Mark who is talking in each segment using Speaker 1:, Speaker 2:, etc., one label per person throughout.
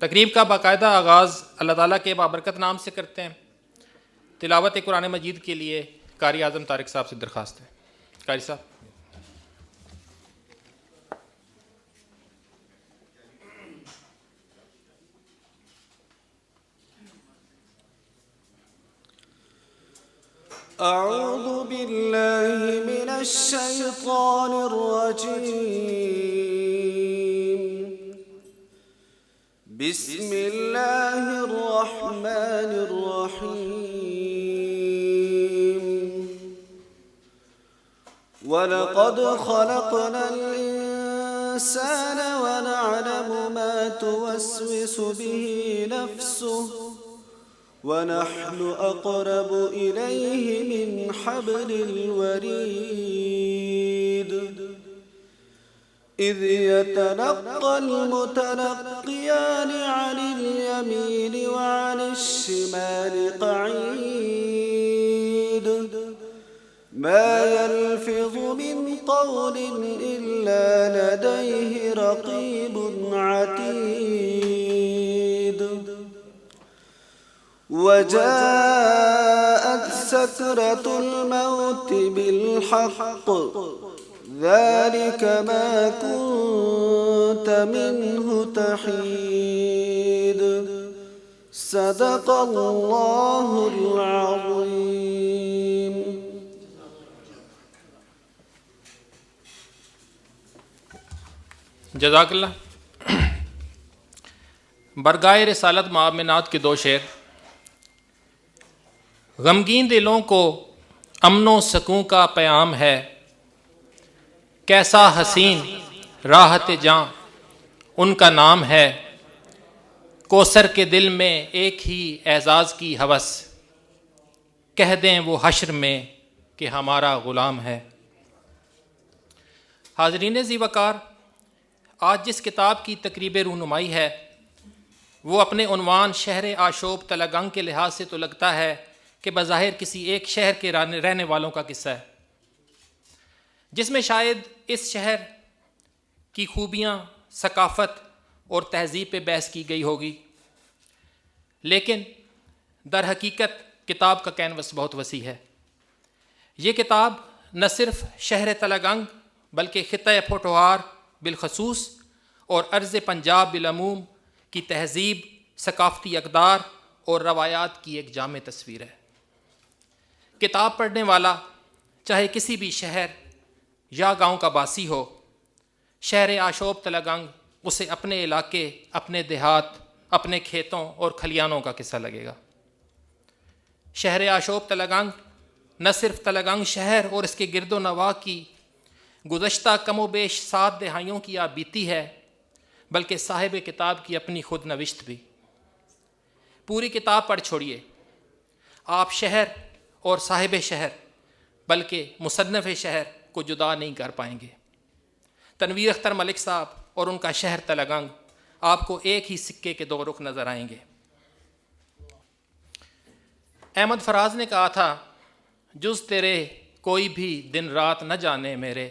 Speaker 1: تقریب کا باقاعدہ آغاز اللہ تعالیٰ کے بابرکت نام سے کرتے ہیں۔ تلاوت قرآن مجید کے لیے قاری اعظم طارق صاحب سے درخواست ہے۔ قاری صاحب۔
Speaker 2: اعوذ باللہ من الشیطان الرجیم، بسم اللہ الرحمن الرحیم، وَلَقَدْ خَلَقْنَا الْإِنسَانَ وَنَعْلَمُ مَا تُوَسْوِسُ بِهِ نَفْسُهُ وَنَحْنُ أَقْرَبُ إِلَيْهِ مِنْ حَبْلِ الْوَرِيدِ إِذْ يَتَلَقَّى الْمُتَلَقِّيَانِ عَنِ الْيَمِينِ وَعَنِ الشِّمَالِ قَعِيدٌ مَا يَلْفِظُ مِنْ قَوْلٍ إِلَّا لَدَيْهِ رَقِيبٌ عَتِيدٌ وَجَاءَتْ سَكْرَةُ الْمَوْتِ بِالْحَقِّ ذَلِكَ مَا كُنْتَ مِنْهُ تَحِيدُ صدق اللہ العظیم۔
Speaker 1: جزاک اللہ۔ برگائے رسالت معامنات کے 2 شعر۔ غمگین دلوں کو امن و سکون کا پیام ہے، کیسا حسین راحت جاں ان کا نام ہے، کوثر کے دل میں ایک ہی اعزاز کی ہوس، کہہ دیں وہ حشر میں کہ ہمارا غلام ہے۔ حاضرین ذی وقار، آج جس کتاب کی تقریب رونمائی ہے وہ اپنے عنوان شہر آشوب تلگنگ کے لحاظ سے تو لگتا ہے کہ بظاہر کسی ایک شہر کے رہنے والوں کا قصہ ہے، جس میں شاید اس شہر کی خوبیاں، ثقافت اور تہذیب پہ بحث کی گئی ہوگی، لیکن در حقیقت کتاب کا کینوس بہت وسیع ہے۔ یہ کتاب نہ صرف شہر تلگنگ بلکہ خطہ پوٹھوہار بالخصوص اور ارض پنجاب بالعموم کی تہذیب، ثقافتی اقدار اور روایات کی ایک جامع تصویر ہے۔ کتاب پڑھنے والا چاہے کسی بھی شہر یا گاؤں کا باسی ہو، شہر آشوب تلگنگ اسے اپنے علاقے، اپنے دیہات، اپنے کھیتوں اور کھلیانوں کا قصہ لگے گا۔ شہر آشوب تلگنگ نہ صرف تلگنگ شہر اور اس کے گرد و نواح کی گزشتہ کم و بیش 7 دہائیوں کی آپ بیتی ہے، بلکہ صاحب کتاب کی اپنی خود نوشت بھی۔ پوری کتاب پڑھ چھوڑیے، آپ شہر اور صاحب شہر بلکہ مصنف شہر کو جدا نہیں کر پائیں گے۔ تنویر اختر ملک صاحب اور ان کا شہر تلگنگ آپ کو ایک ہی سکے کے 2 رخ نظر آئیں گے۔ احمد فراز نے کہا تھا، جز تیرے کوئی بھی دن رات نہ جانے میرے،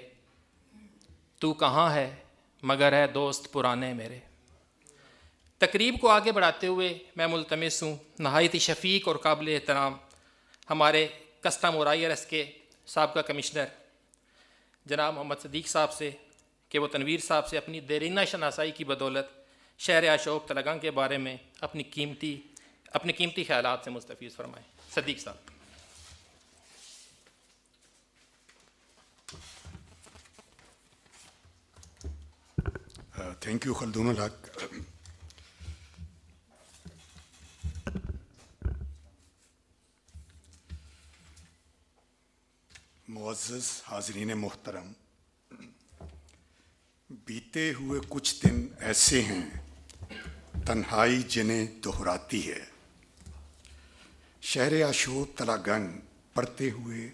Speaker 1: تو کہاں ہے مگر ہے دوست پرانے میرے۔ تقریب کو آگے بڑھاتے ہوئے میں ملتمس ہوں نہایت ہی شفیق اور قابل احترام ہمارے کسٹم اور IRS کے سابقہ کمشنر جناب محمد صدیق صاحب سے کہ وہ تنویر صاحب سے اپنی دیرینہ شناسائی کی بدولت شہر آشوب تلگنگ کے بارے میں اپنے قیمتی خیالات سے مستفیض فرمائیں۔ صدیق صاحب۔
Speaker 3: تھینک یو خلدون الحق۔ معزز حاضرین محترم، بیتے ہوئے کچھ دن ایسے ہیں تنہائی جنہیں دہراتی ہے۔ شہر آشوب تلگنگ پڑھتے ہوئے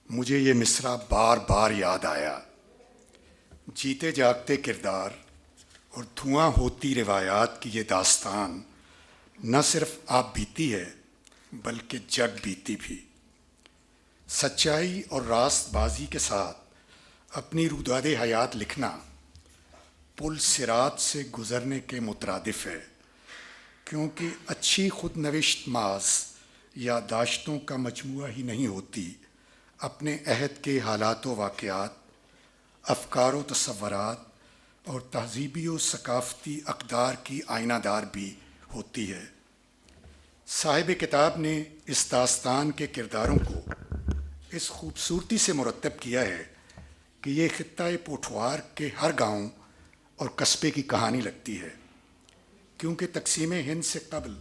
Speaker 3: مجھے یہ مصرع بار بار یاد آیا۔ جیتے جاگتے کردار اور دھواں ہوتی روایات کی یہ داستان نہ صرف آپ بیتی ہے بلکہ جگ بیتی بھی۔ سچائی اور راست بازی کے ساتھ اپنی روداد حیات لکھنا پل صراط سے گزرنے کے مترادف ہے کیونکہ اچھی خود نوشت محض یادداشتوں کا مجموعہ ہی نہیں ہوتی، اپنے عہد کے حالات و واقعات، افکار و تصورات اور تہذیبی و ثقافتی اقدار کی آئینہ دار بھی ہوتی ہے۔ صاحب کتاب نے اس داستان کے کرداروں کو اس خوبصورتی سے مرتب کیا ہے کہ یہ خطہ پوٹھوار کے ہر گاؤں اور قصبے کی کہانی لگتی ہے، کیونکہ تقسیم ہند سے قبل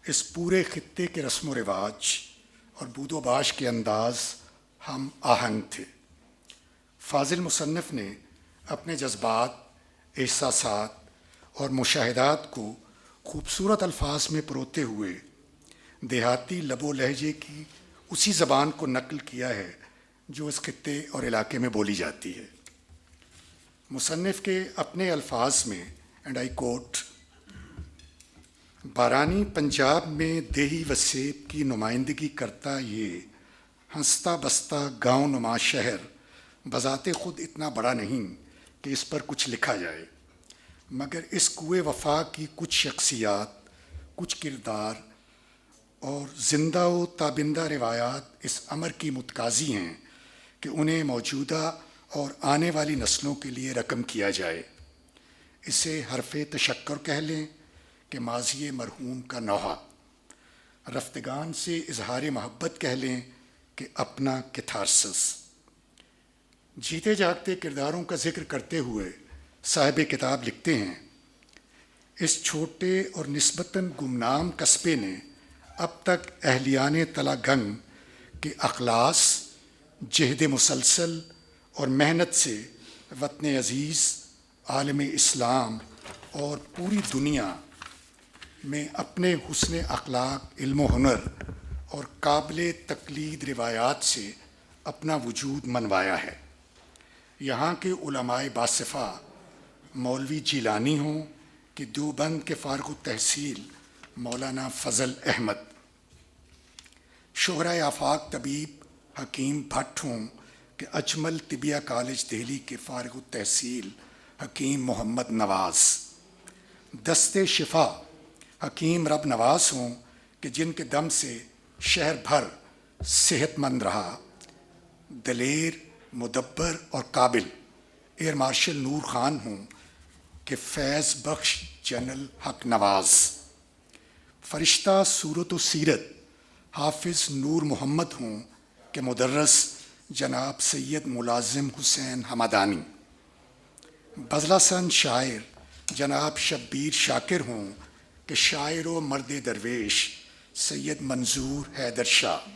Speaker 3: اس پورے خطے کے رسم و رواج اور بود و باش کے انداز ہم آہنگ تھے۔ فاضل مصنف نے اپنے جذبات، احساسات اور مشاہدات کو خوبصورت الفاظ میں پروتے ہوئے دیہاتی لب و لہجے کی اسی زبان کو نقل کیا ہے جو اس خطے اور علاقے میں بولی جاتی ہے۔ مصنف کے اپنے الفاظ میں، اینڈ آئی کوٹ، بارانی پنجاب میں دیہی وسیب کی نمائندگی کرتا یہ ہنستا بستا گاؤں نما شہر بذات خود اتنا بڑا نہیں کہ اس پر کچھ لکھا جائے، مگر اس کوئے وفا کی کچھ شخصیات، کچھ کردار اور زندہ و تابندہ روایات اس امر کی متقاضی ہیں کہ انہیں موجودہ اور آنے والی نسلوں کے لیے رقم کیا جائے۔ اسے حرف تشکر کہہ لیں کہ ماضی مرحوم کا نوحہ، رفتگان سے اظہار محبت کہہ لیں کہ اپنا کتھارسس۔ جیتے جاگتے کرداروں کا ذکر کرتے ہوئے صاحب کتاب لکھتے ہیں، اس چھوٹے اور نسبتاً گمنام قصبے نے اب تک اہلیان تلا گنگ کے اخلاص، جہد مسلسل اور محنت سے وطن عزیز، عالم اسلام اور پوری دنیا میں اپنے حسن اخلاق، علم و ہنر اور قابل تقلید روایات سے اپنا وجود منوایا ہے۔ یہاں کے علماء باصفا، مولوی جیلانی ہوں کہ دیوبند کے فارغ التحصیل مولانا فضل احمد، شہرۂ آفاق طبیب حکیم بھٹ ہوں کہ اجمل طبیہ کالج دہلی کے فارغ التحصیل حکیم محمد نواز، دست شفا حکیم رب نواز ہوں کہ جن کے دم سے شہر بھر صحت مند رہا، دلیر، مدبر اور قابل ایئر مارشل نور خان ہوں کہ فیض بخش جنرل حق نواز، فرشتہ صورت و سیرت حافظ نور محمد ہوں کہ مدرس جناب سید ملازم حسین حمدانی، بزلہ سن شاعر جناب شبیر شاکر ہوں کہ شاعر و مرد درویش سید منظور حیدر شاہ،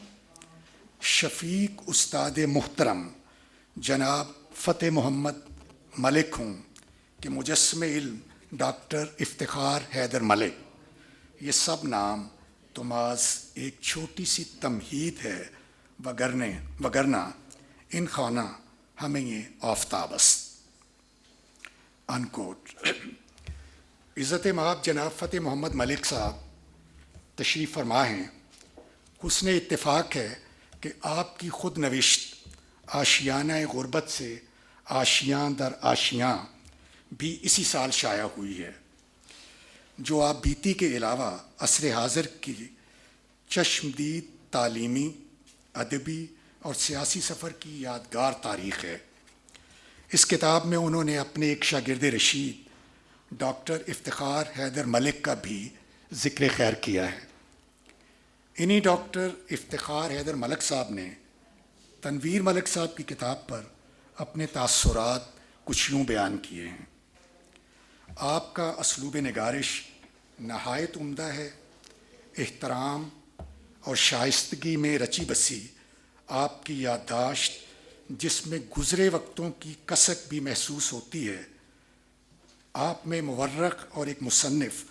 Speaker 3: شفیق استاد محترم جناب فتح محمد ملک ہوں کہ مجسم علم ڈاکٹر افتخار حیدر ملک۔ یہ سب نام تو محض ایک چھوٹی سی تمہید ہے، وگرنہ ان خانہ ہمیں یہ آفتاب است۔ انکوٹ۔ عزت مآب جناب فتح محمد ملک صاحب تشریف فرما ہیں۔ حسن اتفاق ہے کہ آپ کی خود نوشت آشیانہ غربت سے آشیاں در آشیاں بھی اسی سال شائع ہوئی ہے، جو آپ بیتی کے علاوہ عصر حاضر کی چشمدید تعلیمی، ادبی اور سیاسی سفر کی یادگار تاریخ ہے۔ اس کتاب میں انہوں نے اپنے ایک شاگرد رشید ڈاکٹر افتخار حیدر ملک کا بھی ذکر خیر کیا ہے۔ انہی ڈاکٹر افتخار حیدر ملک صاحب نے تنویر ملک صاحب کی کتاب پر اپنے تاثرات کچھ یوں بیان کیے ہیں۔ آپ کا اسلوب نگارش نہایت عمدہ ہے، احترام اور شائستگی میں رچی بسی آپ کی یادداشت، جس میں گزرے وقتوں کی کسک بھی محسوس ہوتی ہے۔ آپ میں مورخ اور ایک مصنف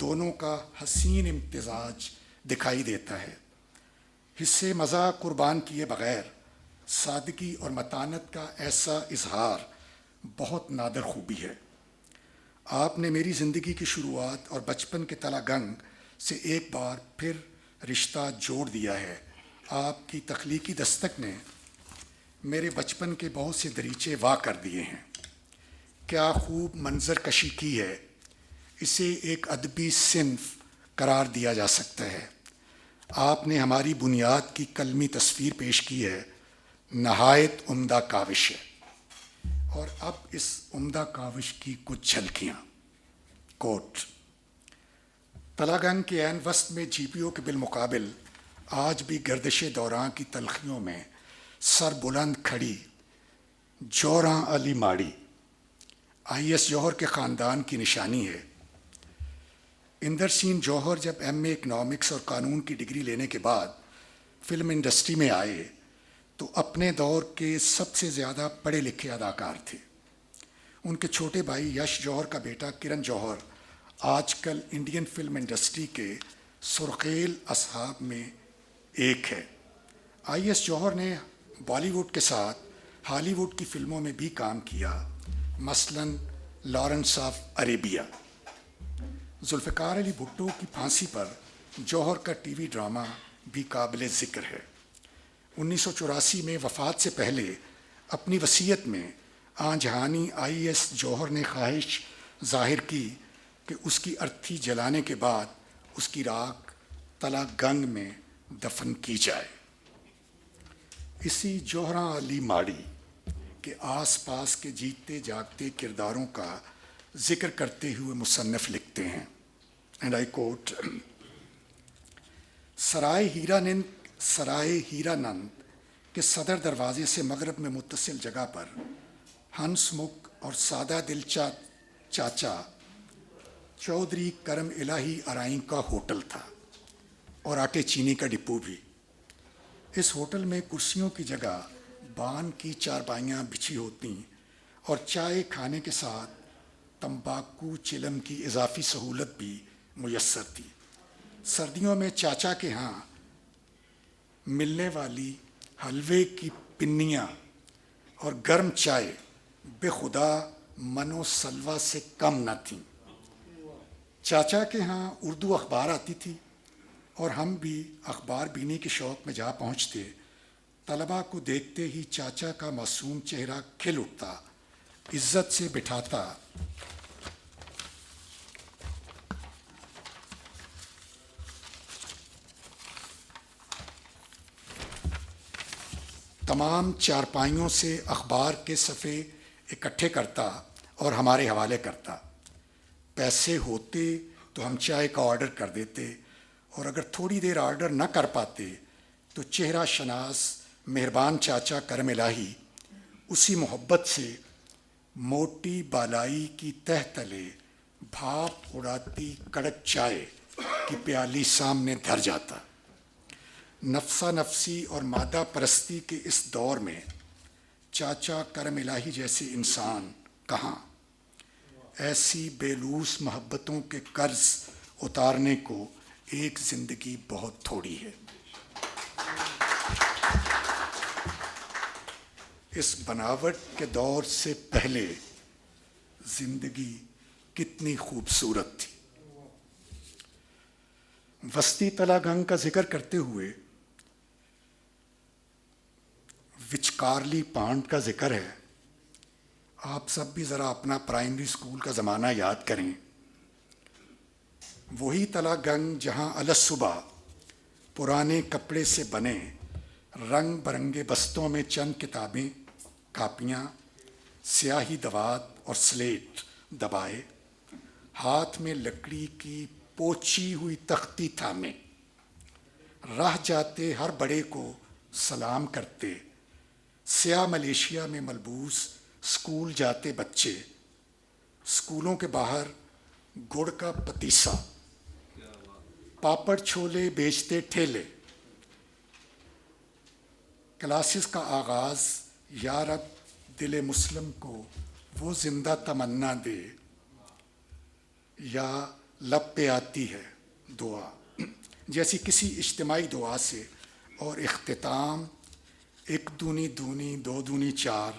Speaker 3: دونوں کا حسین امتزاج دکھائی دیتا ہے۔ حصے مزاح قربان کیے بغیر سادگی اور متانت کا ایسا اظہار بہت نادر خوبی ہے۔ آپ نے میری زندگی کی شروعات اور بچپن کے تلا گنگ سے ایک بار پھر رشتہ جوڑ دیا ہے۔ آپ کی تخلیقی دستک نے میرے بچپن کے بہت سے دریچے واہ کر دیے ہیں۔ کیا خوب منظر کشی کی ہے، اسے ایک ادبی صنف قرار دیا جا سکتا ہے۔ آپ نے ہماری بنیاد کی کلمی تصویر پیش کی ہے، نہایت عمدہ کاوش ہے۔ اور اب اس عمدہ کاوش کی کچھ جھلکیاں۔ کوٹ: تلہ گنگ کے عین وسط میں جی پی او کے بالمقابل آج بھی گردش دوراں کی تلخیوں میں سر بلند کھڑی جوہراں علی ماڑی آئی ایس جوہر کے خاندان کی نشانی ہے۔ اندر سین جوہر جب ایم اے اکنامکس اور قانون کی ڈگری لینے کے بعد فلم انڈسٹری میں آئے تو اپنے دور کے سب سے زیادہ پڑھے لکھے اداکار تھے۔ ان کے چھوٹے بھائی یش جوہر کا بیٹا کرن جوہر آج کل انڈین فلم انڈسٹری کے سرخیل اصحاب میں ایک ہے۔ آئی ایس جوہر نے بالی ووڈ کے ساتھ ہالی ووڈ کی فلموں میں بھی کام کیا، مثلاً لارنس آف عریبیہ۔ ذوالفقار علی بھٹو کی پھانسی پر جوہر کا ٹی وی ڈرامہ بھی قابل ذکر ہے۔ 1984 میں وفات سے پہلے اپنی وصیت میں آن جہانی آئی ایس جوہر نے خواہش ظاہر کی کہ اس کی ارتھی جلانے کے بعد اس کی راکھ تلہ گنگ میں دفن کی جائے۔ اسی جوہراں علی ماڑی کے آس پاس کے جیتے جاگتے کرداروں کا ذکر کرتے ہوئے مصنف لکھتے ہیں، اینڈ آئی کوٹ: سرائے ہیرانند کے صدر دروازے سے مغرب میں متصل جگہ پر ہنس مکھ اور سادہ دل چاچا چودھری کرم الہی ارائیں کا ہوٹل تھا، اور آٹے چینی کا ڈپو بھی۔ اس ہوٹل میں کرسیوں کی جگہ بان کی چارپائیاں بچھی ہوتیں اور چائے کھانے کے ساتھ تمباکو چلم کی اضافی سہولت بھی میسر تھی۔ سردیوں میں چاچا کے ہاں ملنے والی حلوے کی پنیاں اور گرم چائے بے خدا من و سلوہ سے کم نہ تھیں۔ چاچا کے ہاں اردو اخبار آتی تھی اور ہم بھی اخبار بینی کے شوق میں جا پہنچتے۔ طلباء کو دیکھتے ہی چاچا کا معصوم چہرہ کھل اٹھتا، عزت سے بٹھاتا تمام چارپائیوں سے اخبار کے صفحے اکٹھے کرتا اور ہمارے حوالے کرتا۔ پیسے ہوتے تو ہم چائے کا آرڈر کر دیتے، اور اگر تھوڑی دیر آرڈر نہ کر پاتے تو چہرہ شناس مہربان چاچا کرم الہی اسی محبت سے موٹی بالائی کی تہ تلے بھاپ اڑاتی کڑک چائے کی پیالی سامنے دھر جاتا۔ نفسا نفسی اور مادہ پرستی کے اس دور میں چاچا کرم الہی جیسے انسان کہاں؟ ایسی بے لوث محبتوں کے قرض اتارنے کو ایک زندگی بہت تھوڑی ہے۔ اس بناوٹ کے دور سے پہلے زندگی کتنی خوبصورت تھی۔ وسطی تلہ گنگ کا ذکر کرتے ہوئے وچکارلی پانڈ کا ذکر ہے۔ آپ سب بھی ذرا اپنا پرائمری اسکول کا زمانہ یاد کریں۔ وہی تلہ گنگ جہاں الصبح پرانے کپڑے سے بنے رنگ برنگے بستوں میں چند کتابیں، کاپیاں، سیاہی دوات اور سلیٹ دبائے، ہاتھ میں لکڑی کی پوچھی ہوئی تختی تھامے راہ جاتے ہر بڑے کو سلام کرتے، سیاہ ملیشیا میں ملبوس اسکول جاتے بچے، اسکولوں کے باہر گڑ کا پتیسا، پاپڑ چھولے بیچتے ٹھیلے، کلاسز کا آغاز، یا رب دل مسلم کو وہ زندہ تمنا دے، یا لب پہ آتی ہے دعا جیسی کسی اجتماعی دعا سے، اور اختتام ایک دونی دونی دو دونی چار،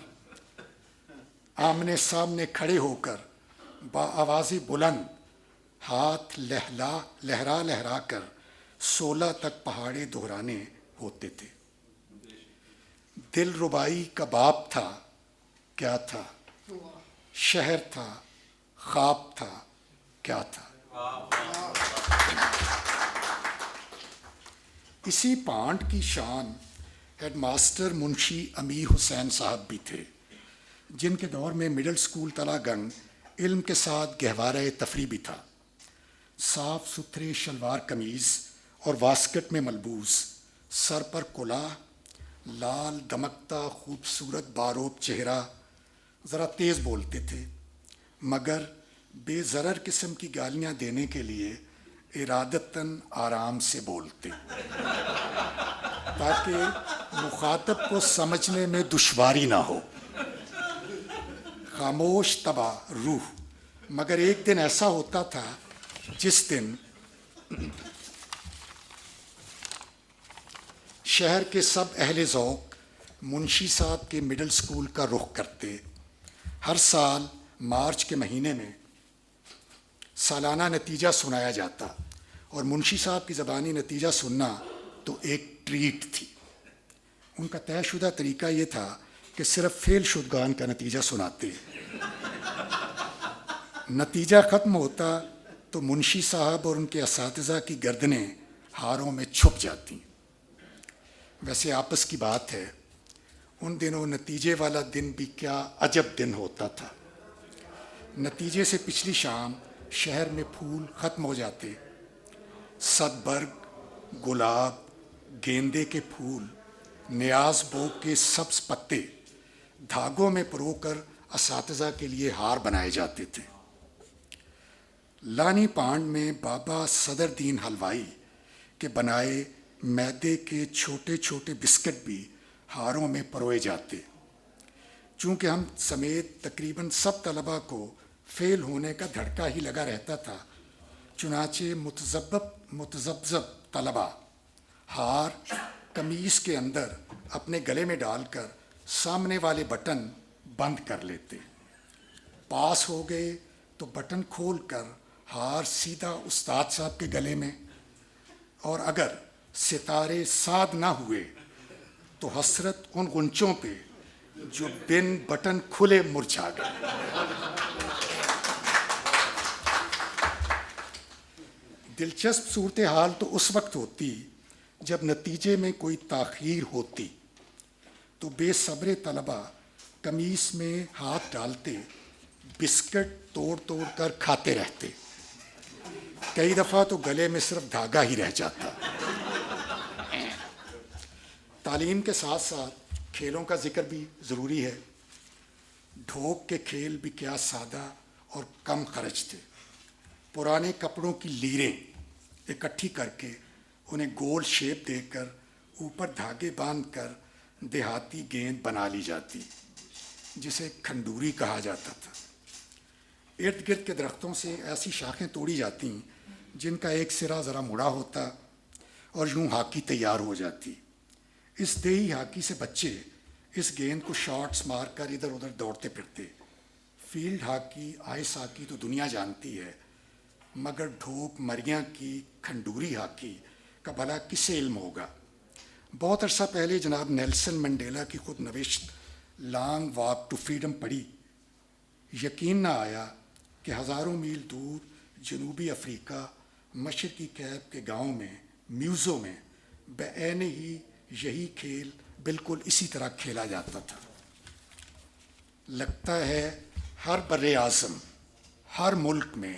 Speaker 3: آمنے سامنے کھڑے ہو کر بآواز بلند ہاتھ لہرا لہرا کر 16 تک پہاڑے دہرانے ہوتے تھے۔ دل ربائی کا باپ تھا، کیا تھا؟ شہر تھا، خواب تھا، کیا تھا؟ اسی پانڈ کی شان ہیڈ ماسٹر منشی امیر حسین صاحب بھی تھے، جن کے دور میں مڈل سکول تلا گنگ علم کے ساتھ گہوارہ تفریح بھی تھا۔ صاف ستھرے شلوار قمیض اور واسکٹ میں ملبوس، سر پر کلاه، لال دمکتا خوبصورت باروب چہرہ، ذرا تیز بولتے تھے، مگر بے ضرر قسم کی گالیاں دینے کے لیے ارادتاً آرام سے بولتے تاکہ مخاطب کو سمجھنے میں دشواری نہ ہو۔ خاموش طبع روح، مگر ایک دن ایسا ہوتا تھا جس دن شہر کے سب اہل ذوق منشی صاحب کے مڈل سکول کا رخ کرتے۔ ہر سال مارچ کے مہینے میں سالانہ نتیجہ سنایا جاتا، اور منشی صاحب کی زبانی نتیجہ سننا تو ایک ٹریٹ تھی۔ ان کا طے شدہ طریقہ یہ تھا کہ صرف فیل شدگان کا نتیجہ سناتے۔ نتیجہ ختم ہوتا تو منشی صاحب اور ان کے اساتذہ کی گردنیں ہاروں میں چھپ جاتی۔ ویسے آپس کی بات ہے، ان دنوں نتیجے والا دن بھی کیا عجب دن ہوتا تھا۔ نتیجے سے پچھلی شام شہر میں پھول ختم ہو جاتے، صدبرگ، گلاب، گیندے کے پھول، نیاز بو کے سبز پتے دھاگوں میں پرو کر اساتذہ کے لیے ہار بنائے جاتے تھے۔ لانی پانڈ میں بابا صدر دین حلوائی کے بنائے میدے کے چھوٹے چھوٹے بسکٹ بھی ہاروں میں پروئے جاتے۔ چونکہ ہم سمیت تقریباً سب طلباء کو فیل ہونے کا دھڑکا ہی لگا رہتا تھا، چنانچہ متذبذب طلباء ہار قمیص کے اندر اپنے گلے میں ڈال کر سامنے والے بٹن بند کر لیتے۔ پاس ہو گئے تو بٹن کھول کر ہار سیدھا استاد صاحب کے گلے میں، اور اگر ستارے ساد نہ ہوئے تو حسرت ان غنچوں پہ جو بن بٹن کھلے مرجھا گئے۔ دلچسپ صورتحال تو اس وقت ہوتی جب نتیجے میں کوئی تاخیر ہوتی تو بے صبر طلباء قمیص میں ہاتھ ڈالتے، بسکٹ توڑ توڑ کر کھاتے رہتے۔ کئی دفعہ تو گلے میں صرف دھاگا ہی رہ جاتا۔ تعلیم کے ساتھ ساتھ کھیلوں کا ذکر بھی ضروری ہے۔ ڈھوک کے کھیل بھی کیا سادہ اور کم خرچ تھے۔ پرانے کپڑوں کی لیریں اکٹھی کر کے انہیں گول شیپ دے کر اوپر دھاگے باندھ کر دیہاتی گیند بنا لی جاتی، جسے کھنڈوری کہا جاتا تھا۔ ارد گرد کے درختوں سے ایسی شاخیں توڑی جاتی جن کا ایک سرا ذرا مڑا ہوتا، اور یوں ہاکی تیار ہو جاتی۔ اس دیہی ہاکی سے بچے اس گیند کو شاٹس مار کر ادھر ادھر دوڑتے پھرتے۔ فیلڈ ہاکی، آئس ہاکی تو دنیا جانتی ہے، مگر ڈھوک مریاں کی کھنڈوری ہاکی کا بھلا کسے علم ہوگا؟ بہت عرصہ پہلے جناب نیلسن منڈیلا کی خود نوشت لانگ واک ٹو فریڈم پڑھی، یقین نہ آیا کہ ہزاروں میل دور جنوبی افریقہ مشرقی کیپ کے گاؤں میں، میوزو میں بعین ہی یہی کھیل بالکل اسی طرح کھیلا جاتا تھا۔ لگتا ہے ہر بر اعظم، ہر ملک میں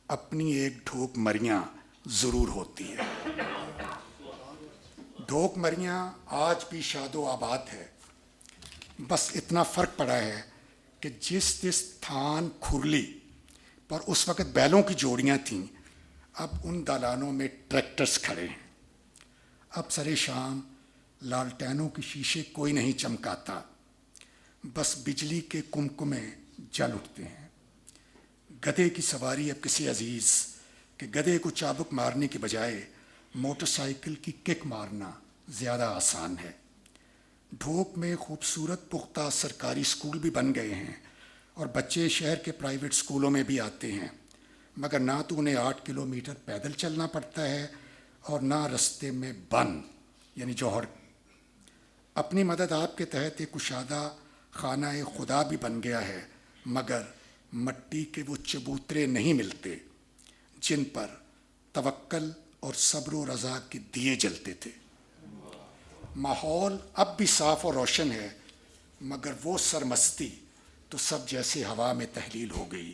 Speaker 3: اپنی ایک ڈھوک مریاں ضرور ہوتی ہے۔ ڈھوک مریاں آج بھی شاد و آباد ہے، بس اتنا فرق پڑا ہے کہ جس تھان کھرلی پر اس وقت بیلوں کی جوڑیاں تھیں، اب ان دالانوں میں ٹریکٹرز کھڑے ہیں۔ اب سرے شام لالٹینوں کے شیشے کوئی نہیں چمکاتا، بس بجلی کے کمکمے جل اٹھتے ہیں۔ گدھے کی سواری اب کسی عزیز کہ گدھے کو چابک مارنے کے بجائے موٹر سائیکل کی کک مارنا زیادہ آسان ہے۔ ڈھوک میں خوبصورت پختہ سرکاری اسکول بھی بن گئے ہیں، اور بچے شہر کے پرائیویٹ اسکولوں میں بھی آتے ہیں، مگر نہ تو انہیں 8 کلومیٹر پیدل چلنا پڑتا ہے اور نہ رستے میں بن یعنی جوہر۔ اپنی مدد آپ کے تحت ایک کشادہ خانہ خدا بھی بن گیا ہے، مگر مٹی کے وہ چبوترے نہیں ملتے جن پر توکل اور صبر و رضا کے دیے جلتے تھے۔ ماحول اب بھی صاف اور روشن ہے، مگر وہ سرمستی تو سب جیسے ہوا میں تحلیل ہو گئی،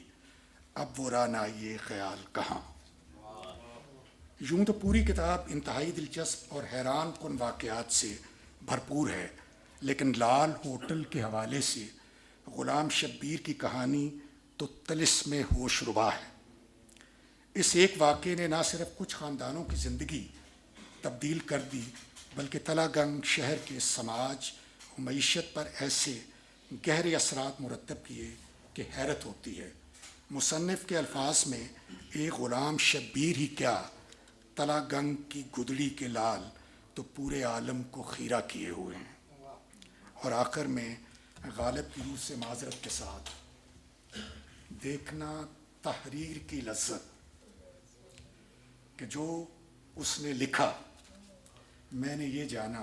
Speaker 3: اب وہ راہ نہ یہ خیال کہاں۔ یوں تو پوری کتاب انتہائی دلچسپ اور حیران کن واقعات سے بھرپور ہے، لیکن لال ہوٹل کے حوالے سے غلام شبیر کی کہانی تو طلسم ہوش ربا ہے۔ اس ایک واقعے نے نہ صرف کچھ خاندانوں کی زندگی تبدیل کر دی، بلکہ تلہ گنگ شہر کے سماج و معیشت پر ایسے گہرے اثرات مرتب کیے کہ حیرت ہوتی ہے۔ مصنف کے الفاظ میں ایک غلام شبیر ہی کیا، تلہ گنگ کی گدڑی کے لال تو پورے عالم کو خیرہ کیے ہوئے ہیں۔ اور آخر میں غالب کی روح سے معذرت کے ساتھ دیکھنا تحریر کی لذت کہ جو اس نے لکھا، میں نے یہ جانا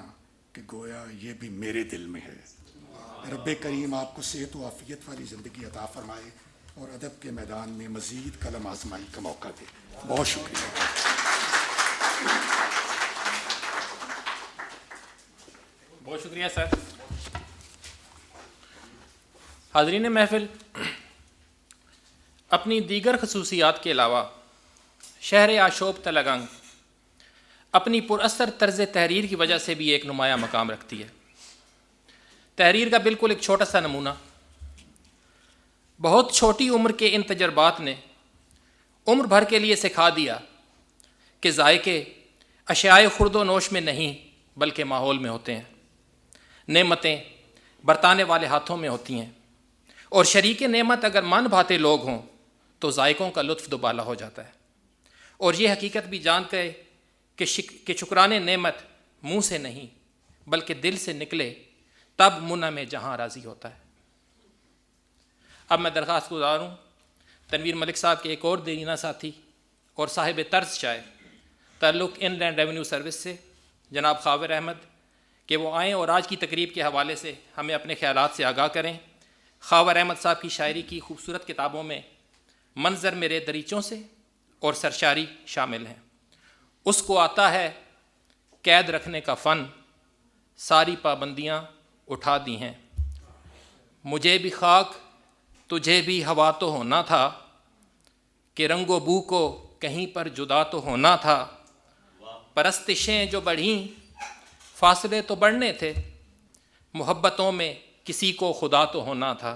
Speaker 3: کہ گویا یہ بھی میرے دل میں ہے۔ رب کریم آپ کو صحت و عافیت والی زندگی عطا فرمائے اور ادب کے میدان میں مزید قلم آزمائی کا موقع دے۔ بہت شکریہ۔
Speaker 1: بہت شکریہ سر۔ حاضرین محفل، اپنی دیگر خصوصیات کے علاوہ شہر آشوب تلہ گنگ اپنی پر اثر طرز تحریر کی وجہ سے بھی ایک نمایاں مقام رکھتی ہے۔ تحریر کا بالکل ایک چھوٹا سا نمونہ، بہت چھوٹی عمر کے ان تجربات نے عمر بھر کے لیے سکھا دیا کہ ذائقے اشیاء خورد و نوش میں نہیں بلکہ ماحول میں ہوتے ہیں، نعمتیں برتانے والے ہاتھوں میں ہوتی ہیں، اور شریک نعمت اگر من بھاتے لوگ ہوں تو ذائقوں کا لطف دوبالا ہو جاتا ہے۔ اور یہ حقیقت بھی جان کے کہ شکرانے نعمت منہ سے نہیں بلکہ دل سے نکلے تب منعم جہاں راضی ہوتا ہے۔ اب میں درخواست گزار ہوں تنویر ملک صاحب کے ایک اور دیرینہ ساتھی اور صاحب طرز شاعر تعلق ان لینڈ ریونیو سروس سے جناب خاور احمد کہ وہ آئیں اور آج کی تقریب کے حوالے سے ہمیں اپنے خیالات سے آگاہ کریں۔ خاور احمد صاحب کی شاعری کی خوبصورت کتابوں میں منظر میرے دریچوں سے اور سرشاری شامل ہیں۔ اس کو آتا ہے قید رکھنے کا فن، ساری پابندیاں اٹھا دی ہیں۔ مجھے بھی خاک تجھے بھی ہوا تو ہونا تھا، کہ رنگ و بو کو کہیں پر جدا تو ہونا تھا۔ پرستشیں جو بڑھیں فاصلے تو بڑھنے تھے، محبتوں میں کسی کو خدا تو ہونا تھا۔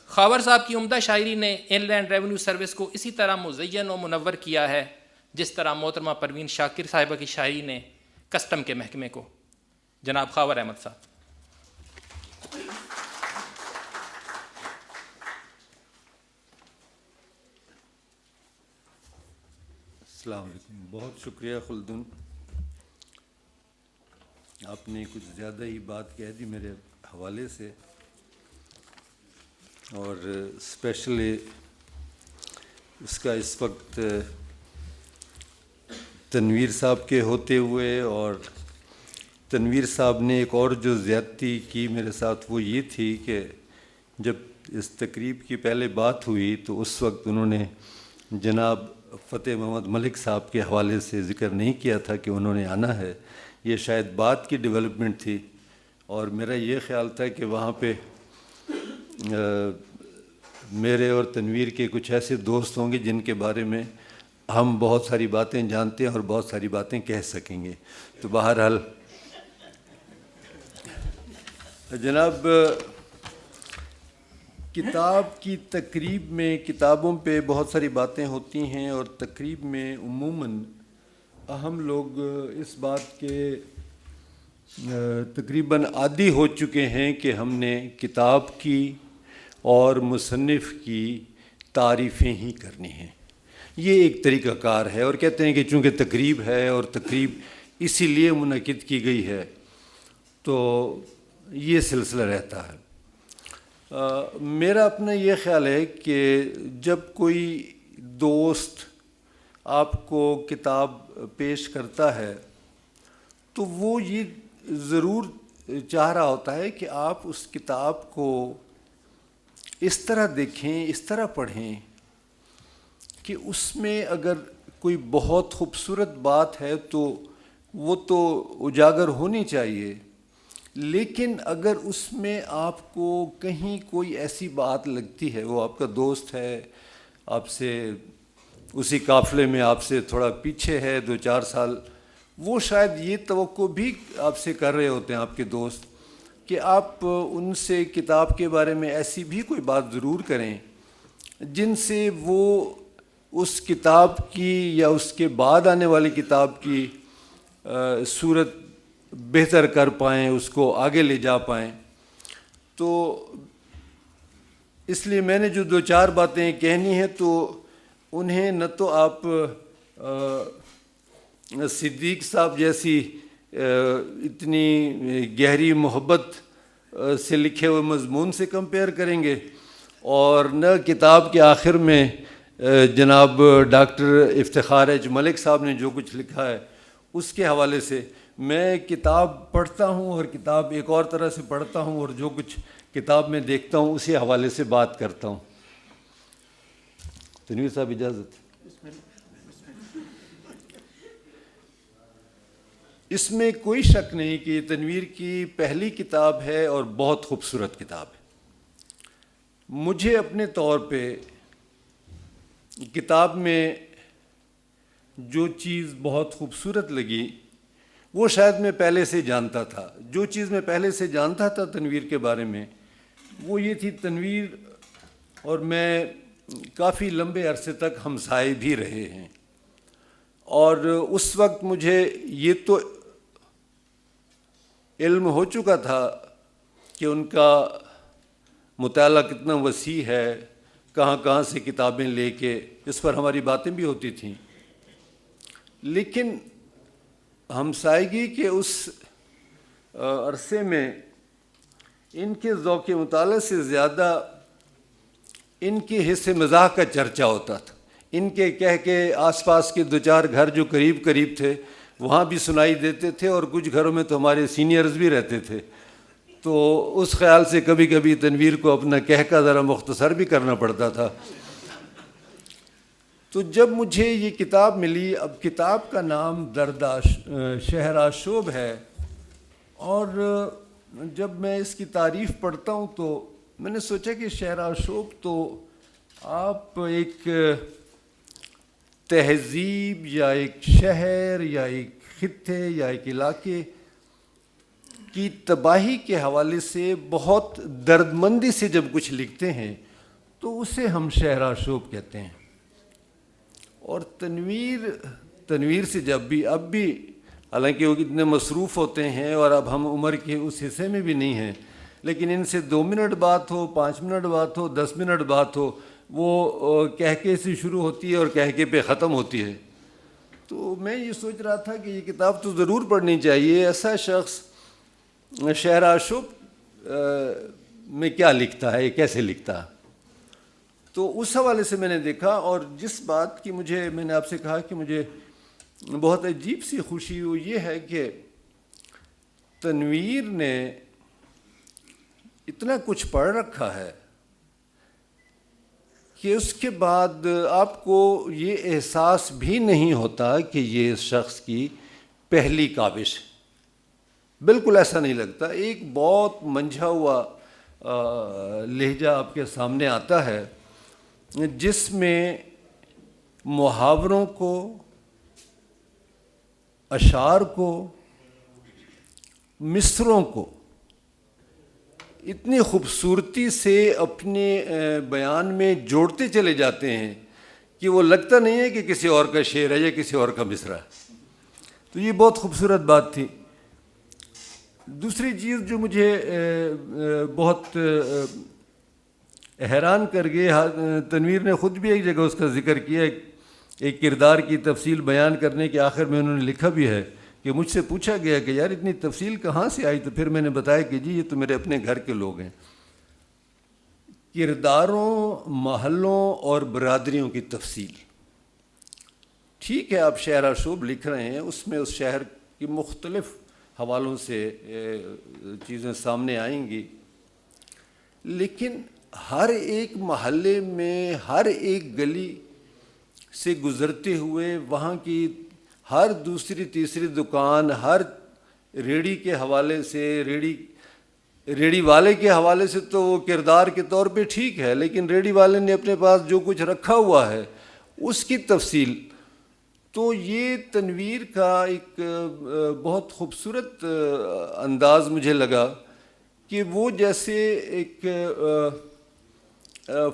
Speaker 1: خاور صاحب کی عمدہ شاعری نے ان لینڈ ریونیو سروس کو اسی طرح مزین و منور کیا ہے جس طرح محترمہ پروین شاکر صاحبہ کی شاعری نے کسٹم کے محکمے کو۔ جناب خاور احمد صاحب۔
Speaker 4: السلام علیکم۔ بہت شکریہ خلدن، آپ نے کچھ زیادہ ہی بات کہہ دی میرے حوالے سے، اور اسپیشلی اس کا اس وقت تنویر صاحب کے ہوتے ہوئے، اور تنویر صاحب نے ایک اور جو زیادتی کی میرے ساتھ وہ یہ تھی کہ جب اس تقریب کی پہلے بات ہوئی تو اس وقت انہوں نے جناب فتح محمد ملک صاحب کے حوالے سے ذکر نہیں کیا تھا کہ انہوں نے آنا ہے۔ یہ شاید بعد کی ڈیولپمنٹ تھی، اور میرا یہ خیال تھا کہ وہاں پہ میرے اور تنویر کے کچھ ایسے دوست ہوں گے جن کے بارے میں ہم بہت ساری باتیں جانتے ہیں اور بہت ساری باتیں کہہ سکیں گے۔ تو بہرحال جناب، کتاب کی تقریب میں کتابوں پہ بہت ساری باتیں ہوتی ہیں، اور تقریب میں عموماً ہم لوگ اس بات کے تقریباً عادی ہو چکے ہیں کہ ہم نے کتاب کی اور مصنف کی تعریفیں ہی کرنی ہیں۔ یہ ایک طریقہ کار ہے، اور کہتے ہیں کہ چونکہ تقریب ہے اور تقریب اسی لیے منعقد کی گئی ہے تو یہ سلسلہ رہتا ہے۔ میرا اپنا یہ خیال ہے کہ جب کوئی دوست آپ کو کتاب پیش کرتا ہے تو وہ یہ ضرور چاہ رہا ہوتا ہے کہ آپ اس کتاب کو اس طرح دیکھیں، اس طرح پڑھیں کہ اس میں اگر کوئی بہت خوبصورت بات ہے تو وہ تو اجاگر ہونی چاہیے، لیکن اگر اس میں آپ کو کہیں کوئی ایسی بات لگتی ہے، وہ آپ کا دوست ہے، آپ سے اسی قافلے میں آپ سے تھوڑا پیچھے ہے 2-4 سال، وہ شاید یہ توقع بھی آپ سے کر رہے ہوتے ہیں آپ کے دوست کہ آپ ان سے کتاب کے بارے میں ایسی بھی کوئی بات ضرور کریں جن سے وہ اس کتاب کی یا اس کے بعد آنے والی کتاب کی صورت بہتر کر پائیں، اس کو آگے لے جا پائیں۔ تو اس لیے میں نے جو 2-4 باتیں کہنی ہیں تو انہیں نہ تو آپ صدیق صاحب جیسی اتنی گہری محبت سے لکھے ہوئے مضمون سے کمپیئر کریں گے، اور نہ کتاب کے آخر میں جناب ڈاکٹر افتخار ایچ ملک صاحب نے جو کچھ لکھا ہے اس کے حوالے سے۔ میں کتاب پڑھتا ہوں اور کتاب ایک اور طرح سے پڑھتا ہوں، اور جو کچھ کتاب میں دیکھتا ہوں اسی حوالے سے بات کرتا ہوں۔ تنویر صاحب اجازت؟ اس میں کوئی شک نہیں کہ یہ تنویر کی پہلی کتاب ہے اور بہت خوبصورت کتاب ہے۔ مجھے اپنے طور پہ کتاب میں جو چیز بہت خوبصورت لگی وہ شاید میں پہلے سے جانتا تھا۔ جو چیز میں پہلے سے جانتا تھا تنویر کے بارے میں وہ یہ تھی، تنویر اور میں کافی لمبے عرصے تک ہمسائے بھی رہے ہیں، اور اس وقت مجھے یہ تو علم ہو چکا تھا کہ ان کا مطالعہ کتنا وسیع ہے، کہاں کہاں سے کتابیں لے کے، اس پر ہماری باتیں بھی ہوتی تھیں، لیکن ہمسائیگی کے اس عرصے میں ان کے ذوق مطالعہ سے زیادہ ان کے حصے مزاح کا چرچا ہوتا تھا۔ ان کے کہہ کے آس پاس کے 2-4 گھر جو قریب قریب تھے وہاں بھی سنائی دیتے تھے، اور کچھ گھروں میں تو ہمارے سینئرز بھی رہتے تھے، تو اس خیال سے کبھی کبھی تنویر کو اپنا کہہ کا ذرا مختصر بھی کرنا پڑتا تھا۔ تو جب مجھے یہ کتاب ملی، اب کتاب کا نام درد شہر آشوب ہے، اور جب میں اس کی تعریف پڑھتا ہوں تو میں نے سوچا کہ شہر آشوب تو آپ ایک تہذیب یا ایک شہر یا ایک خطے یا ایک علاقے کی تباہی کے حوالے سے بہت درد مندی سے جب کچھ لکھتے ہیں تو اسے ہم شہر آشوب کہتے ہیں۔ اور تنویر سے جب بھی اب بھی، حالانکہ وہ اتنے مصروف ہوتے ہیں اور اب ہم عمر کے اس حصے میں بھی نہیں ہیں، لیکن ان سے 2 منٹ بات ہو، 5 منٹ بات ہو، 10 منٹ بات ہو، وہ کہکے سے شروع ہوتی ہے اور کہکے پہ ختم ہوتی ہے۔ تو میں یہ سوچ رہا تھا کہ یہ کتاب تو ضرور پڑھنی چاہیے، ایسا شخص شہر آشوب میں کیا لکھتا ہے، کیسے لکھتا ہے۔ تو اس حوالے سے میں نے دیکھا، اور جس بات کی میں نے آپ سے کہا کہ مجھے بہت عجیب سی خوشی وہ یہ ہے کہ تنویر نے اتنا کچھ پڑھ رکھا ہے کہ اس کے بعد آپ کو یہ احساس بھی نہیں ہوتا کہ یہ اس شخص کی پہلی کاوش ہے۔ بالکل ایسا نہیں لگتا۔ ایک بہت منجھا ہوا لہجہ آپ کے سامنے آتا ہے جس میں محاوروں کو، اشعار کو، مصروں کو اتنی خوبصورتی سے اپنے بیان میں جوڑتے چلے جاتے ہیں کہ وہ لگتا نہیں ہے کہ کسی اور کا شعر ہے یا کسی اور کا مصرع ہے۔ تو یہ بہت خوبصورت بات تھی۔ دوسری چیز جو مجھے بہت حیران کر گئی، تنویر نے خود بھی ایک جگہ اس کا ذکر کیا، ایک کردار کی تفصیل بیان کرنے کے آخر میں انہوں نے لکھا بھی ہے کہ مجھ سے پوچھا گیا کہ یار اتنی تفصیل کہاں سے آئی، تو پھر میں نے بتایا کہ جی یہ تو میرے اپنے گھر کے لوگ ہیں۔ کرداروں، محلوں اور برادریوں کی تفصیل۔ ٹھیک ہے آپ شہر آشوب لکھ رہے ہیں، اس میں اس شہر کی مختلف حوالوں سے چیزیں سامنے آئیں گی، لیکن ہر ایک محلے میں، ہر ایک گلی سے گزرتے ہوئے وہاں کی ہر دوسری تیسری دکان، ہر ریڑھی کے حوالے سے، ریڑھی والے کے حوالے سے تو وہ کردار کے طور پہ ٹھیک ہے، لیکن ریڑھی والے نے اپنے پاس جو کچھ رکھا ہوا ہے اس کی تفصیل. تو یہ تنویر کا ایک بہت خوبصورت انداز مجھے لگا کہ وہ جیسے ایک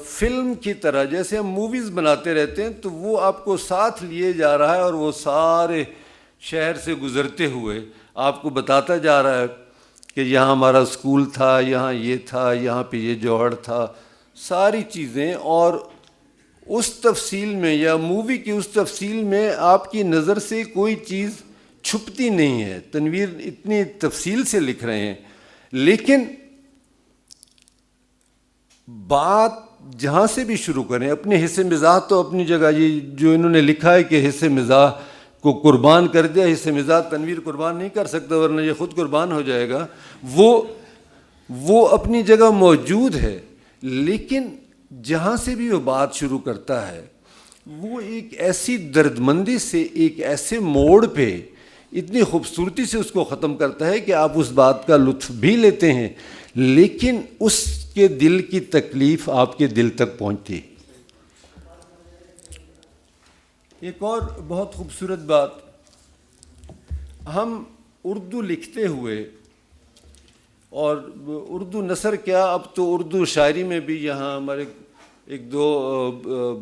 Speaker 4: فلم کی طرح، جیسے ہم موویز بناتے رہتے ہیں تو وہ آپ کو ساتھ لیے جا رہا ہے، اور وہ سارے شہر سے گزرتے ہوئے آپ کو بتاتا جا رہا ہے کہ یہاں ہمارا اسکول تھا، یہاں یہ تھا، یہاں پہ یہ جوہر تھا، ساری چیزیں. اور اس تفصیل میں یا مووی کی اس تفصیل میں آپ کی نظر سے کوئی چیز چھپتی نہیں ہے. تنویر اتنی تفصیل سے لکھ رہے ہیں، لیکن بات جہاں سے بھی شروع کریں، اپنے حصے مزاح تو اپنی جگہ، یہ جو انہوں نے لکھا ہے کہ حصے مزاح کو قربان کر دیا، حصے مزاح تنویر قربان نہیں کر سکتا ورنہ یہ خود قربان ہو جائے گا، وہ اپنی جگہ موجود ہے. لیکن جہاں سے بھی وہ بات شروع کرتا ہے وہ ایک ایسی دردمندی سے، ایک ایسے موڑ پہ اتنی خوبصورتی سے اس کو ختم کرتا ہے کہ آپ اس بات کا لطف بھی لیتے ہیں، لیکن اس کے دل کی تکلیف آپ کے دل تک پہنچتی. ایک اور بہت خوبصورت بات، ہم اردو لکھتے ہوئے، اور اردو نثر کیا، اب تو اردو شاعری میں بھی یہاں ہمارے ایک دو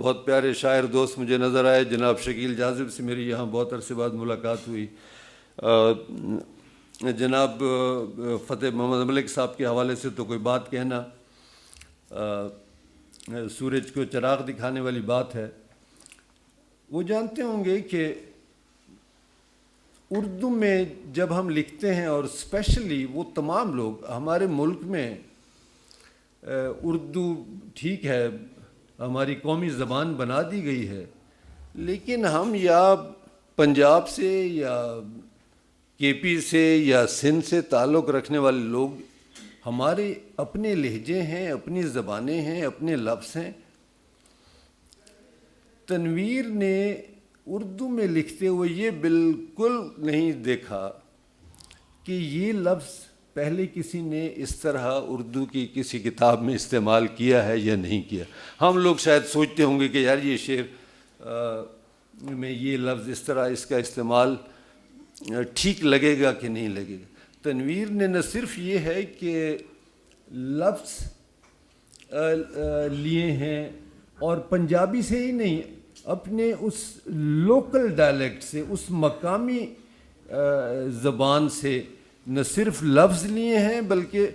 Speaker 4: بہت پیارے شاعر دوست مجھے نظر آئے. جناب شکیل جاذب سے میری یہاں بہت عرصے بعد ملاقات ہوئی. جناب فتح محمد ملک صاحب کے حوالے سے تو کوئی بات کہنا، سورج کو چراغ دکھانے والی بات ہے. وہ جانتے ہوں گے کہ اردو میں جب ہم لکھتے ہیں، اور اسپیشلی وہ تمام لوگ ہمارے ملک میں، اردو ٹھیک ہے ہماری قومی زبان بنا دی گئی ہے، لیکن ہم یا پنجاب سے یا کے پی سے یا سندھ سے تعلق رکھنے والے لوگ، ہمارے اپنے لہجے ہیں، اپنی زبانیں ہیں، اپنے لفظ ہیں. تنویر نے اردو میں لکھتے ہوئے یہ بالکل نہیں دیکھا کہ یہ لفظ پہلے کسی نے اس طرح اردو کی کسی کتاب میں استعمال کیا ہے یا نہیں کیا. ہم لوگ شاید سوچتے ہوں گے کہ یار یہ شعر میں یہ لفظ اس طرح اس کا استعمال ٹھیک لگے گا کہ نہیں لگے گا. تنویر نے نہ صرف یہ ہے کہ لفظ لیے ہیں، اور پنجابی سے ہی نہیں، اپنے اس لوکل ڈائلیکٹ سے، اس مقامی زبان سے نہ صرف لفظ لیے ہیں، بلکہ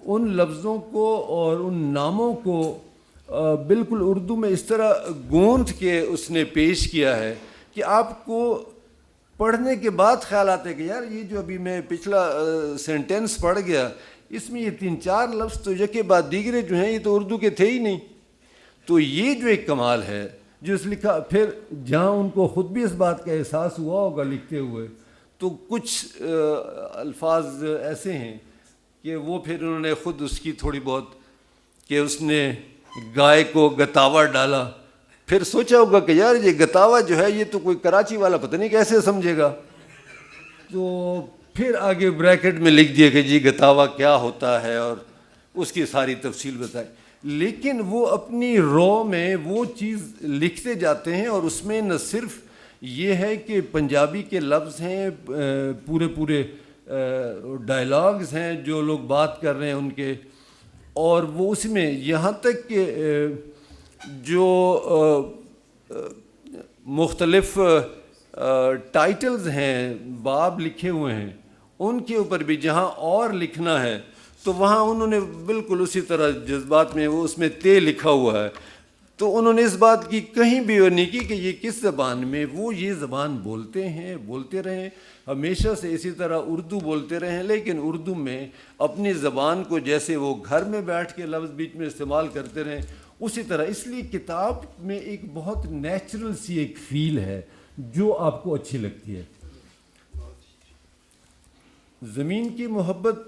Speaker 4: ان لفظوں کو اور ان ناموں کو بالکل اردو میں اس طرح گوندھ کے اس نے پیش کیا ہے کہ آپ کو پڑھنے کے بعد خیال آتا ہے کہ یار یہ جو ابھی میں پچھلا سینٹینس پڑھ گیا، اس میں یہ 3-4 لفظ تو یکے بعد دیگرے جو ہیں یہ تو اردو کے تھے ہی نہیں. تو یہ جو ایک کمال ہے جو اس لکھا، پھر جہاں ان کو خود بھی اس بات کا احساس ہوا ہوگا لکھتے ہوئے، تو کچھ الفاظ ایسے ہیں کہ وہ پھر انہوں نے خود اس کی تھوڑی بہت، کہ اس نے گائے کو گتاوا ڈالا، پھر سوچا ہوگا کہ یار یہ گتاوا جو ہے یہ تو کوئی کراچی والا پتہ نہیں کیسے سمجھے گا، تو پھر آگے بریکٹ میں لکھ دیا کہ جی گتاوا کیا ہوتا ہے، اور اس کی ساری تفصیل بتائی. لیکن وہ اپنی رو میں وہ چیز لکھتے جاتے ہیں، اور اس میں نہ صرف یہ ہے کہ پنجابی کے لفظ ہیں، پورے ڈائلاگز ہیں جو لوگ بات کر رہے ہیں ان کے، اور وہ اس میں یہاں تک کہ جو مختلف ٹائٹلز ہیں، باب لکھے ہوئے ہیں، ان کے اوپر بھی جہاں اور لکھنا ہے تو وہاں انہوں نے بالکل اسی طرح جذبات میں وہ اس میں تے لکھا ہوا ہے. تو انہوں نے اس بات کی کہیں بھی وہ نہیں کی کہ یہ کس زبان میں، وہ یہ زبان بولتے ہیں، بولتے رہیں ہمیشہ سے اسی طرح اردو بولتے رہیں، لیکن اردو میں اپنی زبان کو جیسے وہ گھر میں بیٹھ کے لفظ بیچ میں استعمال کرتے رہیں اسی طرح. اس لیے کتاب میں ایک بہت نیچرل سی ایک فیل ہے جو آپ کو اچھی لگتی ہے. زمین کی محبت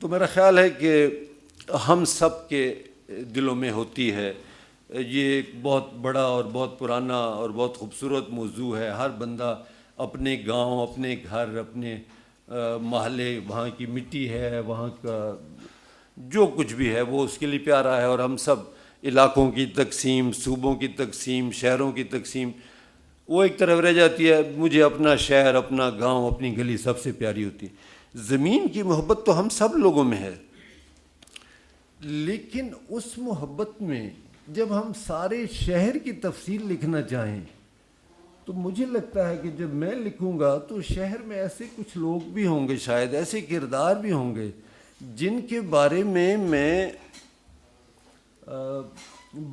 Speaker 4: تو میرا خیال ہے کہ ہم سب کے دلوں میں ہوتی ہے. یہ ایک بہت بڑا اور بہت پرانا اور بہت خوبصورت موضوع ہے. ہر بندہ اپنے گاؤں، اپنے گھر، اپنے محلے، وہاں کی مٹی ہے، وہاں کا جو کچھ بھی ہے وہ اس کے لیے پیارا ہے. اور ہم سب علاقوں کی تقسیم، صوبوں کی تقسیم، شہروں کی تقسیم وہ ایک طرف رہ جاتی ہے. مجھے اپنا شہر، اپنا گاؤں، اپنی گلی سب سے پیاری ہوتی ہے. زمین کی محبت تو ہم سب لوگوں میں ہے، لیکن اس محبت میں جب ہم سارے شہر کی تفصیل لکھنا چاہیں تو مجھے لگتا ہے کہ جب میں لکھوں گا تو شہر میں ایسے کچھ لوگ بھی ہوں گے، شاید ایسے کردار بھی ہوں گے جن کے بارے میں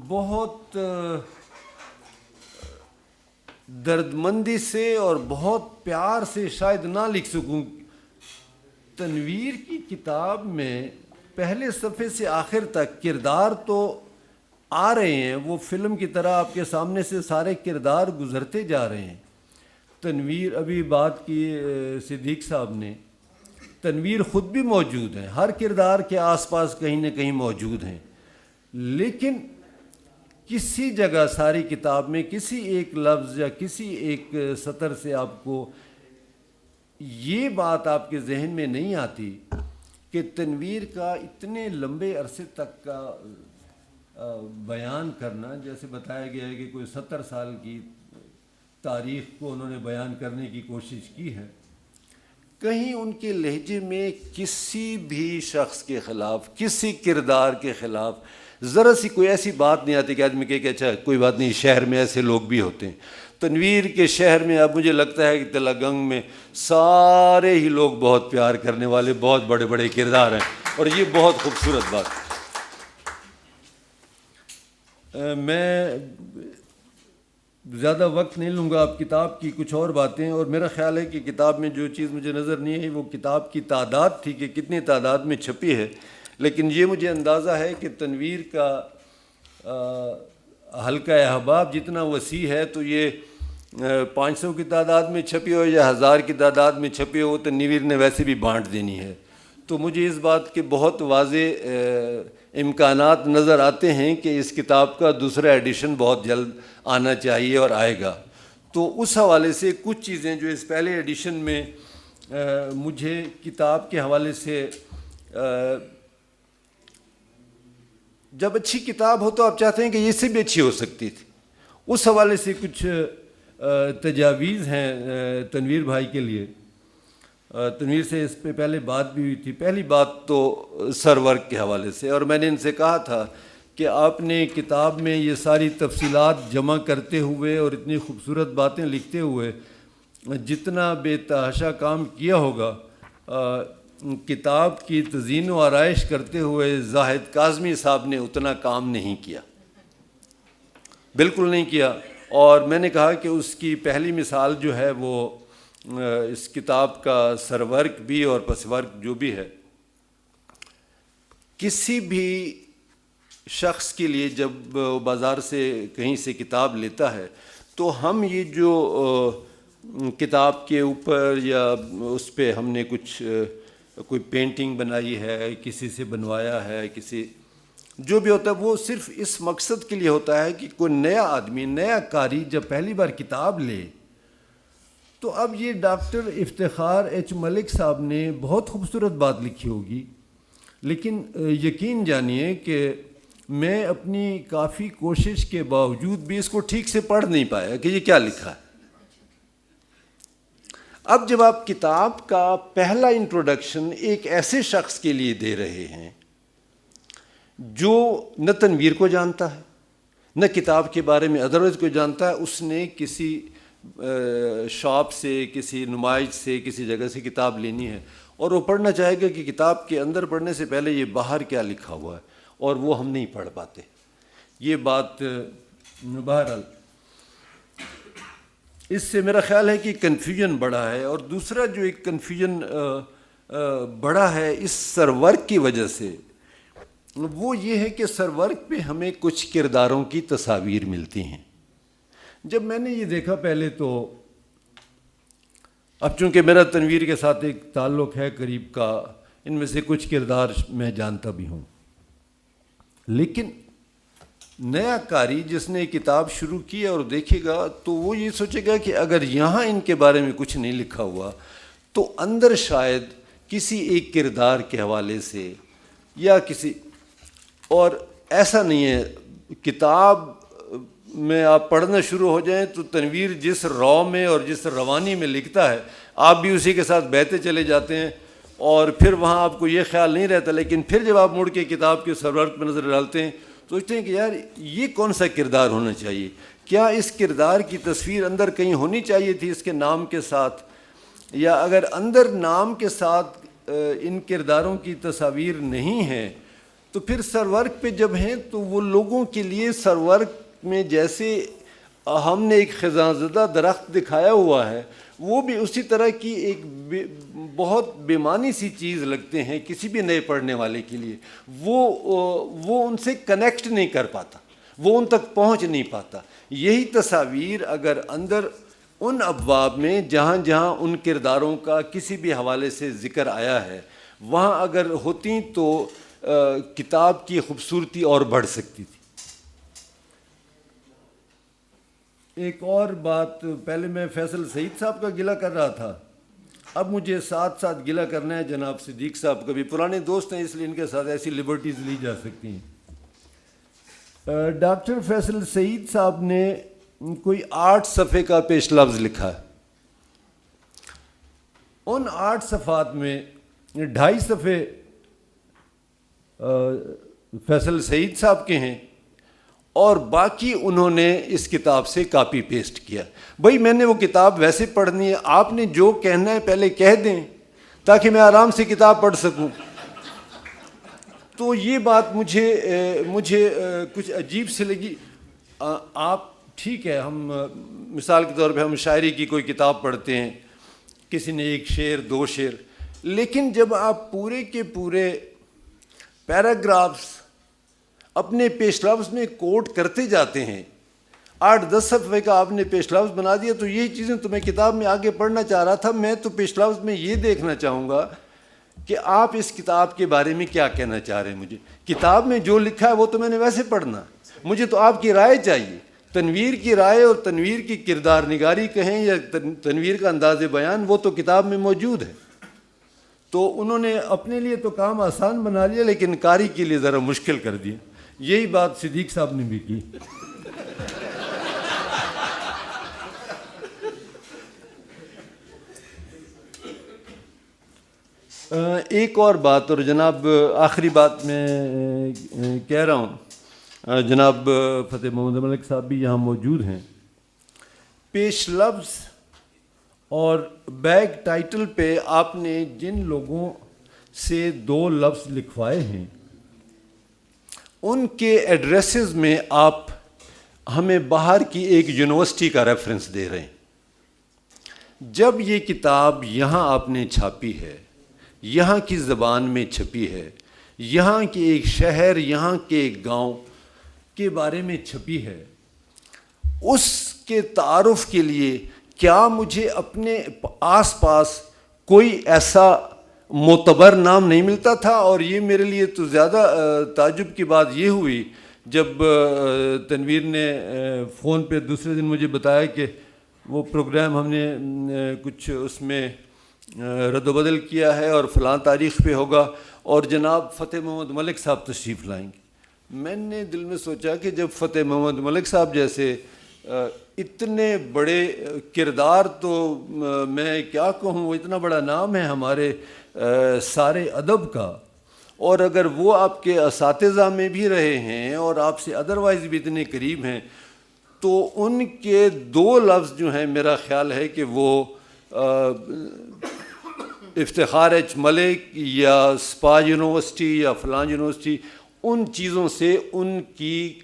Speaker 4: بہت دردمندی سے اور بہت پیار سے شاید نہ لکھ سکوں. تنویر کی کتاب میں پہلے صفحے سے آخر تک کردار تو آ رہے ہیں، وہ فلم کی طرح آپ کے سامنے سے سارے کردار گزرتے جا رہے ہیں. تنویر، ابھی بات کی صدیق صاحب نے، تنویر خود بھی موجود ہیں، ہر کردار کے آس پاس کہیں نہ کہیں موجود ہیں، لیکن کسی جگہ ساری کتاب میں کسی ایک لفظ یا کسی ایک سطر سے آپ کو یہ بات آپ کے ذہن میں نہیں آتی کہ تنویر کا اتنے لمبے عرصے تک کا بیان کرنا، جیسے بتایا گیا ہے کہ کوئی 70 سال کی تاریخ کو انہوں نے بیان کرنے کی کوشش کی ہے. کہیں ان کے لہجے میں کسی بھی شخص کے خلاف، کسی کردار کے خلاف ذرا سی کوئی ایسی بات نہیں آتی کہ آدمی کہے کہ اچھا کوئی بات نہیں، شہر میں ایسے لوگ بھی ہوتے ہیں. تنویر کے شہر میں اب مجھے لگتا ہے کہ تلگنگ میں سارے ہی لوگ بہت پیار کرنے والے بہت بڑے بڑے کردار ہیں، اور یہ بہت خوبصورت بات ہے. میں زیادہ وقت نہیں لوں گا. آپ کتاب کی کچھ اور باتیں، اور میرا خیال ہے کہ کتاب میں جو چیز مجھے نظر نہیں آئی وہ کتاب کی تعداد تھی کہ کتنی تعداد میں چھپی ہے. لیکن یہ مجھے اندازہ ہے کہ تنویر کا حلقہ احباب جتنا وسیع ہے تو یہ 500 کی تعداد میں چھپی ہو یا 1000 کی تعداد میں چھپی ہو، تنویر نے ویسے بھی بانٹ دینی ہے. تو مجھے اس بات کے بہت واضح امکانات نظر آتے ہیں کہ اس کتاب کا دوسرا ایڈیشن بہت جلد آنا چاہیے اور آئے گا. تو اس حوالے سے کچھ چیزیں جو اس پہلے ایڈیشن میں مجھے کتاب کے حوالے سے، جب اچھی کتاب ہو تو آپ چاہتے ہیں کہ یہ سے بھی اچھی ہو سکتی تھی، اس حوالے سے کچھ تجاویز ہیں تنویر بھائی کے لیے. تنویر سے اس پہ پہلے بات بھی ہوئی تھی. پہلی بات تو سر ورک کے حوالے سے، اور میں نے ان سے کہا تھا کہ آپ نے کتاب میں یہ ساری تفصیلات جمع کرتے ہوئے اور اتنی خوبصورت باتیں لکھتے ہوئے جتنا بے تحاشا کام کیا ہوگا، کتاب کی تزئین و آرائش کرتے ہوئے زاہد کاظمی صاحب نے اتنا کام نہیں کیا، بالکل نہیں کیا. اور میں نے کہا کہ اس کی پہلی مثال جو ہے وہ اس کتاب کا سر ورک بھی اور پس ورک جو بھی ہے، کسی بھی شخص کے لیے جب بازار سے کہیں سے کتاب لیتا ہے تو ہم یہ جو کتاب کے اوپر یا اس پہ ہم نے کچھ کوئی پینٹنگ بنائی ہے، کسی سے بنوایا ہے، کسی جو بھی ہوتا ہے وہ صرف اس مقصد کے لیے ہوتا ہے کہ کوئی نیا آدمی، نیا قاری جب پہلی بار کتاب لے. تو اب یہ ڈاکٹر افتخار ایچ ملک صاحب نے بہت خوبصورت بات لکھی ہوگی، لیکن یقین جانیے کہ میں اپنی کافی کوشش کے باوجود بھی اس کو ٹھیک سے پڑھ نہیں پایا کہ یہ کیا لکھا ہے. اب جب آپ کتاب کا پہلا انٹروڈکشن ایک ایسے شخص کے لیے دے رہے ہیں جو نہ تنویر کو جانتا ہے، نہ کتاب کے بارے میں ادروائز کو جانتا ہے، اس نے کسی شاپ سے، کسی نمائش سے، کسی جگہ سے کتاب لینی ہے اور وہ پڑھنا چاہے گا کہ کتاب کے اندر پڑھنے سے پہلے یہ باہر کیا لکھا ہوا ہے، اور وہ ہم نہیں پڑھ پاتے. یہ بات بہرحال اس سے میرا خیال ہے کہ کنفیوژن بڑا ہے. اور دوسرا جو ایک کنفیوژن بڑا ہے اس سر ورک کی وجہ سے، وہ یہ ہے کہ سر ورک پہ ہمیں کچھ کرداروں کی تصاویر ملتی ہیں. جب میں نے یہ دیکھا پہلے تو، اب چونکہ میرا تنویر کے ساتھ ایک تعلق ہے قریب کا، ان میں سے کچھ کردار میں جانتا بھی ہوں، لیکن نیا قاری جس نے کتاب شروع کی اور دیکھے گا تو وہ یہ سوچے گا کہ اگر یہاں ان کے بارے میں کچھ نہیں لکھا ہوا تو اندر شاید کسی ایک کردار کے حوالے سے یا کسی اور ایسا نہیں ہے. کتاب میں آپ پڑھنا شروع ہو جائیں تو تنویر جس رو میں اور جس روانی میں لکھتا ہے آپ بھی اسی کے ساتھ بہتے چلے جاتے ہیں اور پھر وہاں آپ کو یہ خیال نہیں رہتا. لیکن پھر جب آپ مڑ کے کتاب کے سرورق پہ نظر ڈالتے ہیں سوچتے ہیں کہ یار یہ کون سا کردار ہونا چاہیے, کیا اس کردار کی تصویر اندر کہیں ہونی چاہیے تھی اس کے نام کے ساتھ, یا اگر اندر نام کے ساتھ ان کرداروں کی تصاویر نہیں ہیں تو پھر سرورق پہ جب ہیں تو وہ لوگوں کے لیے سرورق میں جیسے ہم نے ایک خزاں زدہ درخت دکھایا ہوا ہے وہ بھی اسی طرح کی ایک بہت بے معنی سی چیز لگتے ہیں کسی بھی نئے پڑھنے والے کے لیے. وہ ان سے کنیکٹ نہیں کر پاتا, وہ ان تک پہنچ نہیں پاتا. یہی تصاویر اگر اندر ان ابواب میں جہاں جہاں ان کرداروں کا کسی بھی حوالے سے ذکر آیا ہے وہاں اگر ہوتی تو کتاب کی خوبصورتی اور بڑھ سکتی تھی. ایک اور بات, پہلے میں فیصل سعید صاحب کا گلہ کر رہا تھا, اب مجھے ساتھ ساتھ گلہ کرنا ہے جناب صدیق صاحب کا بھی. پرانے دوست ہیں اس لیے ان کے ساتھ ایسی لبرٹیز لی جا سکتی ہیں. ڈاکٹر فیصل سعید صاحب نے کوئی 8 صفحے کا پیش لفظ لکھا ہے. ان 8 صفحات میں 2.5 صفحے فیصل سعید صاحب کے ہیں اور باقی انہوں نے اس کتاب سے کاپی پیسٹ کیا. بھائی میں نے وہ کتاب ویسے پڑھنی ہے, آپ نے جو کہنا ہے پہلے کہہ دیں تاکہ میں آرام سے کتاب پڑھ سکوں. تو یہ بات مجھے کچھ عجیب سے لگی. آپ ٹھیک ہے, ہم مثال کے طور پہ ہم شاعری کی کوئی کتاب پڑھتے ہیں, کسی نے 1 شعر 2 شعر, لیکن جب آپ پورے کے پورے پیراگرافس اپنے پیش لفظ میں کوٹ کرتے جاتے ہیں, 8-10 صفحے کا آپ نے پیش لفظ بنا دیا, تو یہی چیزیں تو میں کتاب میں آگے پڑھنا چاہ رہا تھا. میں تو پیش لفظ میں یہ دیکھنا چاہوں گا کہ آپ اس کتاب کے بارے میں کیا کہنا چاہ رہے ہیں. مجھے کتاب میں جو لکھا ہے وہ تو میں نے ویسے پڑھنا, مجھے تو آپ کی رائے چاہیے, تنویر کی رائے اور تنویر کی کردار نگاری کہیں یا تنویر کا انداز بیان, وہ تو کتاب میں موجود ہے. تو انہوں نے اپنے لیے تو کام آسان بنا لیا لیکن قاری کے لیے ذرا مشکل کر دیا. یہی بات صدیق صاحب نے بھی کی. ایک اور بات, اور جناب آخری بات میں کہہ رہا ہوں, جناب فتح محمد ملک صاحب بھی یہاں موجود ہیں. پیش لفظ اور بیک ٹائٹل پہ آپ نے جن لوگوں سے 2 لفظ لکھوائے ہیں ان کے ایڈریسز میں آپ ہمیں باہر کی ایک یونیورسٹی کا ریفرنس دے رہے ہیں. جب یہ کتاب یہاں آپ نے چھاپی ہے, یہاں کی زبان میں چھپی ہے, یہاں کے ایک شہر, یہاں کے ایک گاؤں کے بارے میں چھپی ہے, اس کے تعارف کے لیے کیا مجھے اپنے آس پاس کوئی ایسا معتبر نام نہیں ملتا تھا؟ اور یہ میرے لیے تو زیادہ تعجب کی بات یہ ہوئی جب تنویر نے فون پہ دوسرے دن مجھے بتایا کہ وہ پروگرام ہم نے کچھ اس میں رد و بدل کیا ہے اور فلاں تاریخ پہ ہوگا اور جناب فتح محمد ملک صاحب تشریف لائیں گے. میں نے دل میں سوچا کہ جب فتح محمد ملک صاحب جیسے اتنے بڑے کردار, تو میں کیا کہوں, وہ اتنا بڑا نام ہے ہمارے سارے ادب کا, اور اگر وہ آپ کے اساتذہ میں بھی رہے ہیں اور آپ سے ادروائز بھی اتنے قریب ہیں, تو ان کے 2 لفظ جو ہیں میرا خیال ہے کہ وہ افتخار ایچ ملک یا سپا یونیورسٹی یا فلاں یونیورسٹی, ان چیزوں سے ان کی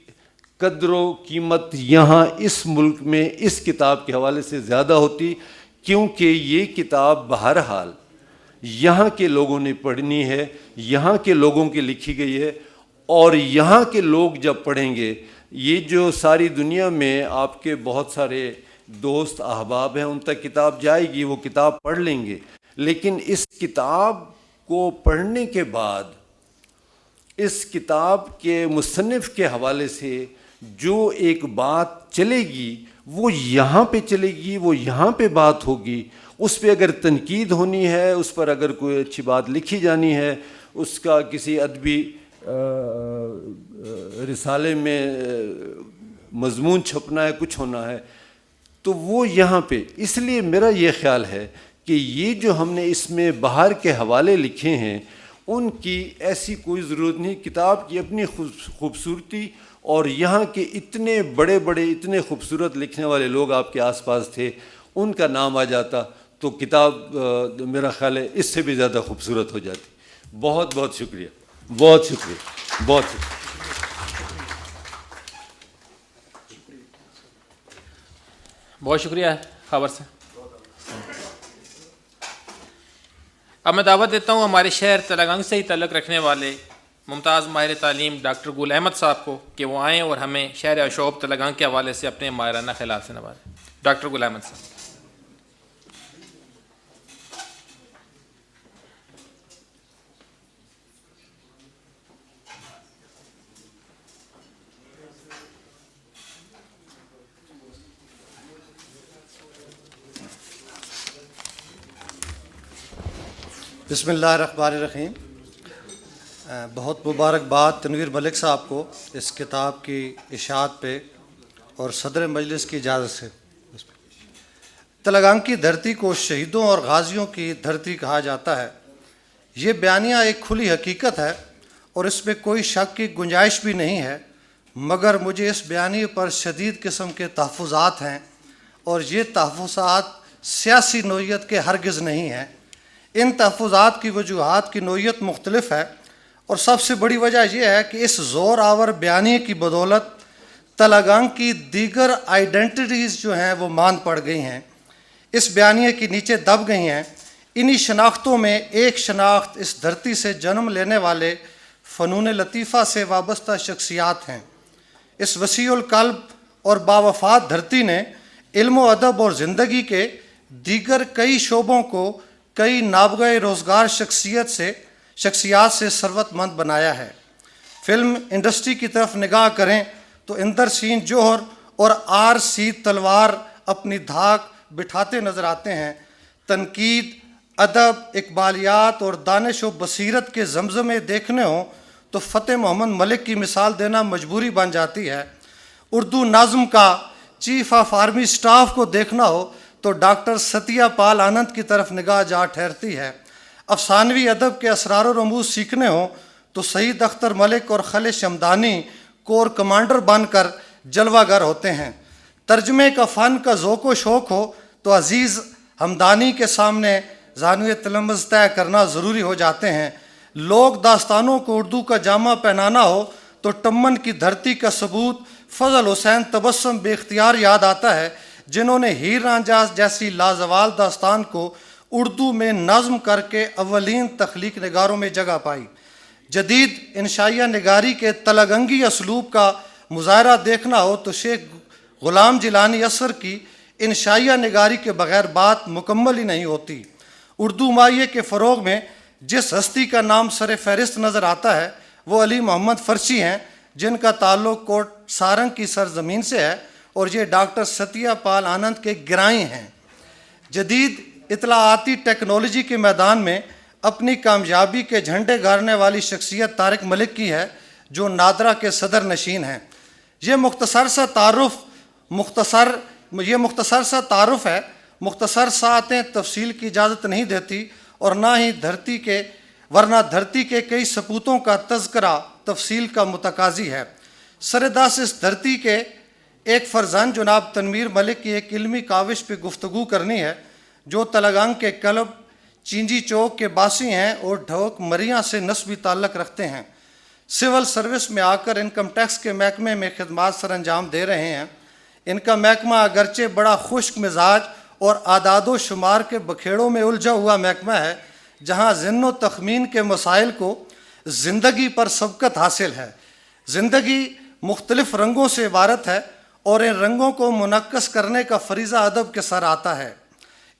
Speaker 4: قدر و قیمت یہاں اس ملک میں اس کتاب کے حوالے سے زیادہ ہوتی, کیونکہ یہ کتاب بہرحال یہاں کے لوگوں نے پڑھنی ہے, یہاں کے لوگوں کی لکھی گئی ہے, اور یہاں کے لوگ جب پڑھیں گے, یہ جو ساری دنیا میں آپ کے بہت سارے دوست احباب ہیں ان تک کتاب جائے گی, وہ کتاب پڑھ لیں گے, لیکن اس کتاب کو پڑھنے کے بعد اس کتاب کے مصنف کے حوالے سے جو ایک بات چلے گی وہ یہاں پہ چلے گی، وہ یہاں پہ بات ہوگی، اس پہ اگر تنقید ہونی ہے، اس پر اگر کوئی اچھی بات لکھی جانی ہے، اس کا کسی ادبی رسالے میں مضمون چھپنا ہے، کچھ ہونا ہے، تو وہ یہاں پہ. اس لیے میرا یہ خیال ہے کہ یہ جو ہم نے اس میں باہر کے حوالے لکھے ہیں ان کی ایسی کوئی ضرورت نہیں. کتاب کی اپنی خوبصورتی اور یہاں کے اتنے بڑے بڑے اتنے خوبصورت لکھنے والے لوگ آپ کے آس پاس تھے، ان کا نام آ جاتا تو کتاب میرا خیال ہے اس سے بھی زیادہ خوبصورت ہو جاتی. بہت بہت شکریہ، بہت شکریہ، بہت شکریہ.
Speaker 1: بہت شکریہ خبر سے. اب میں دعوت دیتا ہوں ہمارے شہر تلنگانگ سے ہی تعلق رکھنے والے ممتاز ماہر تعلیم ڈاکٹر گل احمد صاحب کو کہ وہ آئیں اور ہمیں شہر اشوب تلنگانگ کے حوالے سے اپنے ماہرانہ خیالات سے نوازیں. ڈاکٹر گل احمد صاحب.
Speaker 5: بسم اللہ الرحمن الرحیم. بہت مبارکباد تنویر ملک صاحب کو اس کتاب کی اشاعت پہ اور صدر مجلس کی اجازت سے. تلنگانگ کی دھرتی کو شہیدوں اور غازیوں کی دھرتی کہا جاتا ہے. یہ بیانیہ ایک کھلی حقیقت ہے اور اس میں کوئی شک کی گنجائش بھی نہیں ہے، مگر مجھے اس بیانیے پر شدید قسم کے تحفظات ہیں اور یہ تحفظات سیاسی نوعیت کے ہرگز نہیں ہیں. ان تحفظات کی وجوہات کی نوعیت مختلف ہے اور سب سے بڑی وجہ یہ ہے کہ اس زور آور بیانیے کی بدولت تلنگانگ کی دیگر آئیڈینٹیٹیز جو ہیں وہ مان پڑ گئی ہیں، اس بیانیے کے نیچے دب گئی ہیں. انہی شناختوں میں ایک شناخت اس دھرتی سے جنم لینے والے فنون لطیفہ سے وابستہ شخصیات ہیں. اس وسیع القلب اور باوفات دھرتی نے علم و ادب اور زندگی کے دیگر کئی شعبوں کو کئی نابغہ روزگار شخصیات سے ثروت مند بنایا ہے. فلم انڈسٹری کی طرف نگاہ کریں تو اندر سین جوہر اور آر سی تلوار اپنی دھاک بٹھاتے نظر آتے ہیں. تنقید، ادب، اقبالیات اور دانش و بصیرت کے زمزمے دیکھنے ہوں تو فتح محمد ملک کی مثال دینا مجبوری بن جاتی ہے. اردو نظم کا چیف آف آرمی سٹاف کو دیکھنا ہو تو ڈاکٹر ستیہ پال آنند کی طرف نگاہ جا ٹھہرتی ہے. افسانوی ادب کے اسرار و رموز سیکھنے ہوں تو سعید اختر ملک اور خالد شمدانی کور کمانڈر بن کر جلوہ گر ہوتے ہیں. ترجمے کا فن کا ذوق و شوق ہو تو عزیز ہمدانی کے سامنے زانوِ تلمذ طے کرنا ضروری ہو جاتے ہیں. لوک داستانوں کو اردو کا جامہ پہنانا ہو تو ٹمن کی دھرتی کا ثبوت فضل حسین تبسم بے اختیار یاد آتا ہے، جنہوں نے ہیر رانجھا جیسی لازوال داستان کو اردو میں نظم کر کے اولین تخلیق نگاروں میں جگہ پائی. جدید انشائیہ نگاری کے تلنگنگی اسلوب کا مظاہرہ دیکھنا ہو تو شیخ غلام جیلانی اثر کی انشائیہ نگاری کے بغیر بات مکمل ہی نہیں ہوتی. اردو مائع کے فروغ میں جس ہستی کا نام سر فہرست نظر آتا ہے وہ علی محمد فرشی ہیں، جن کا تعلق کوٹ سارنگ کی سرزمین سے ہے اور یہ ڈاکٹر ستیہ پال آنند کے گرائی ہیں. جدید اطلاعاتی ٹیکنالوجی کے میدان میں اپنی کامیابی کے جھنڈے گاڑنے والی شخصیت طارق ملک کی ہے، جو نادرا کے صدر نشین ہیں. یہ مختصر سا تعارف ہے. مختصر ساعتیں تفصیل کی اجازت نہیں دیتی اور نہ ہی دھرتی کے کئی سپوتوں کا تذکرہ تفصیل کا متقاضی ہے. سرداس اس دھرتی کے ایک فرزند جناب تنویر ملک کی ایک علمی کاوش پہ گفتگو کرنی ہے، جو تلنگانگ کے کلب چینجی چوک کے باسی ہیں اور ڈھوک مریاں سے نسبی تعلق رکھتے ہیں. سول سروس میں آ کر انکم ٹیکس کے محکمے میں خدمات سر انجام دے رہے ہیں. ان کا محکمہ اگرچہ بڑا خشک مزاج اور اعداد و شمار کے بکھیڑوں میں الجھا ہوا محکمہ ہے، جہاں ذہن و تخمین کے مسائل کو زندگی پر سبقت حاصل ہے. زندگی مختلف رنگوں سے عبارت ہے اور ان رنگوں کو منعکس کرنے کا فریضہ ادب کے سر آتا ہے.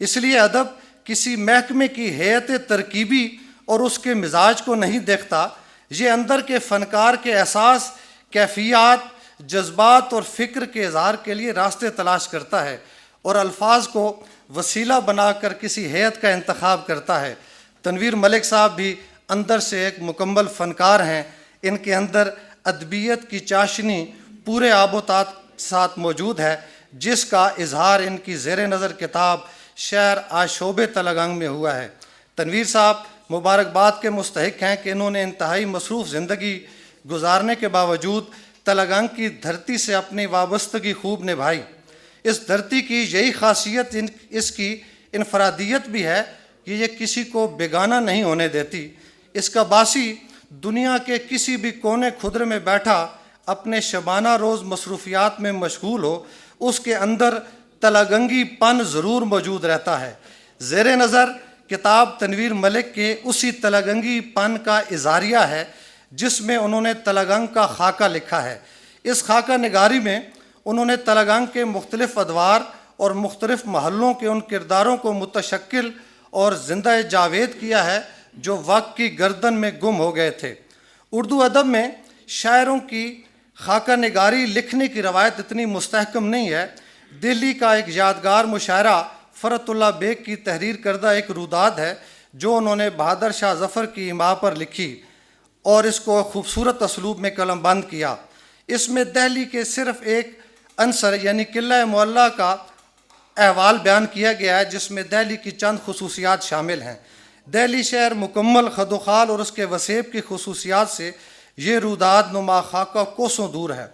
Speaker 5: اس لیے ادب کسی محکمے کی ہیئت ترکیبی اور اس کے مزاج کو نہیں دیکھتا، یہ اندر کے فنکار کے احساس، کیفیات، جذبات اور فکر کے اظہار کے لیے راستے تلاش کرتا ہے اور الفاظ کو وسیلہ بنا کر کسی ہیئت کا انتخاب کرتا ہے۔ تنویر ملک صاحب بھی اندر سے ایک مکمل فنکار ہیں، ان کے اندر ادبیت کی چاشنی پورے آب و تاب ساتھ موجود ہے، جس کا اظہار ان کی زیر نظر کتاب شعر آشوب تلگنگ میں ہوا ہے۔ تنویر صاحب مبارکباد کے مستحق ہیں کہ انہوں نے انتہائی مصروف زندگی گزارنے کے باوجود تلگنگ کی دھرتی سے اپنی وابستگی خوب نبھائی۔ اس دھرتی کی یہی خاصیت اس کی انفرادیت بھی ہے کہ یہ کسی کو بیگانہ نہیں ہونے دیتی۔ اس کا باسی دنیا کے کسی بھی کونے خدرے میں بیٹھا اپنے شبانہ روز مصروفیات میں مشغول ہو، اس کے اندر تلگنگی پن ضرور موجود رہتا ہے۔ زیر نظر کتاب تنویر ملک کے اسی تلگنگی پن کا اظہاریہ ہے جس میں انہوں نے تلگنگ کا خاکہ لکھا ہے۔ اس خاکہ نگاری میں انہوں نے تلگنگ کے مختلف ادوار اور مختلف محلوں کے ان کرداروں کو متشکل اور زندہ جاوید کیا ہے جو وقت کی گردن میں گم ہو گئے تھے۔ اردو ادب میں شاعروں کی خاکہ نگاری لکھنے کی روایت اتنی مستحکم نہیں ہے۔ دہلی کا ایک یادگار مشاعرہ فرت اللہ بیگ کی تحریر کردہ ایک روداد ہے جو انہوں نے بہادر شاہ ظفر کی ایما پر لکھی اور اس کو خوبصورت اسلوب میں قلم بند کیا۔ اس میں دہلی کے صرف ایک عنصر یعنی قلعہ معلیٰ کا احوال بیان کیا گیا ہے، جس میں دہلی کی چند خصوصیات شامل ہیں۔ دہلی شہر مکمل خدوخال اور اس کے وسیب کی خصوصیات سے یہ روداد نما خاکہ کوسوں دور ہے۔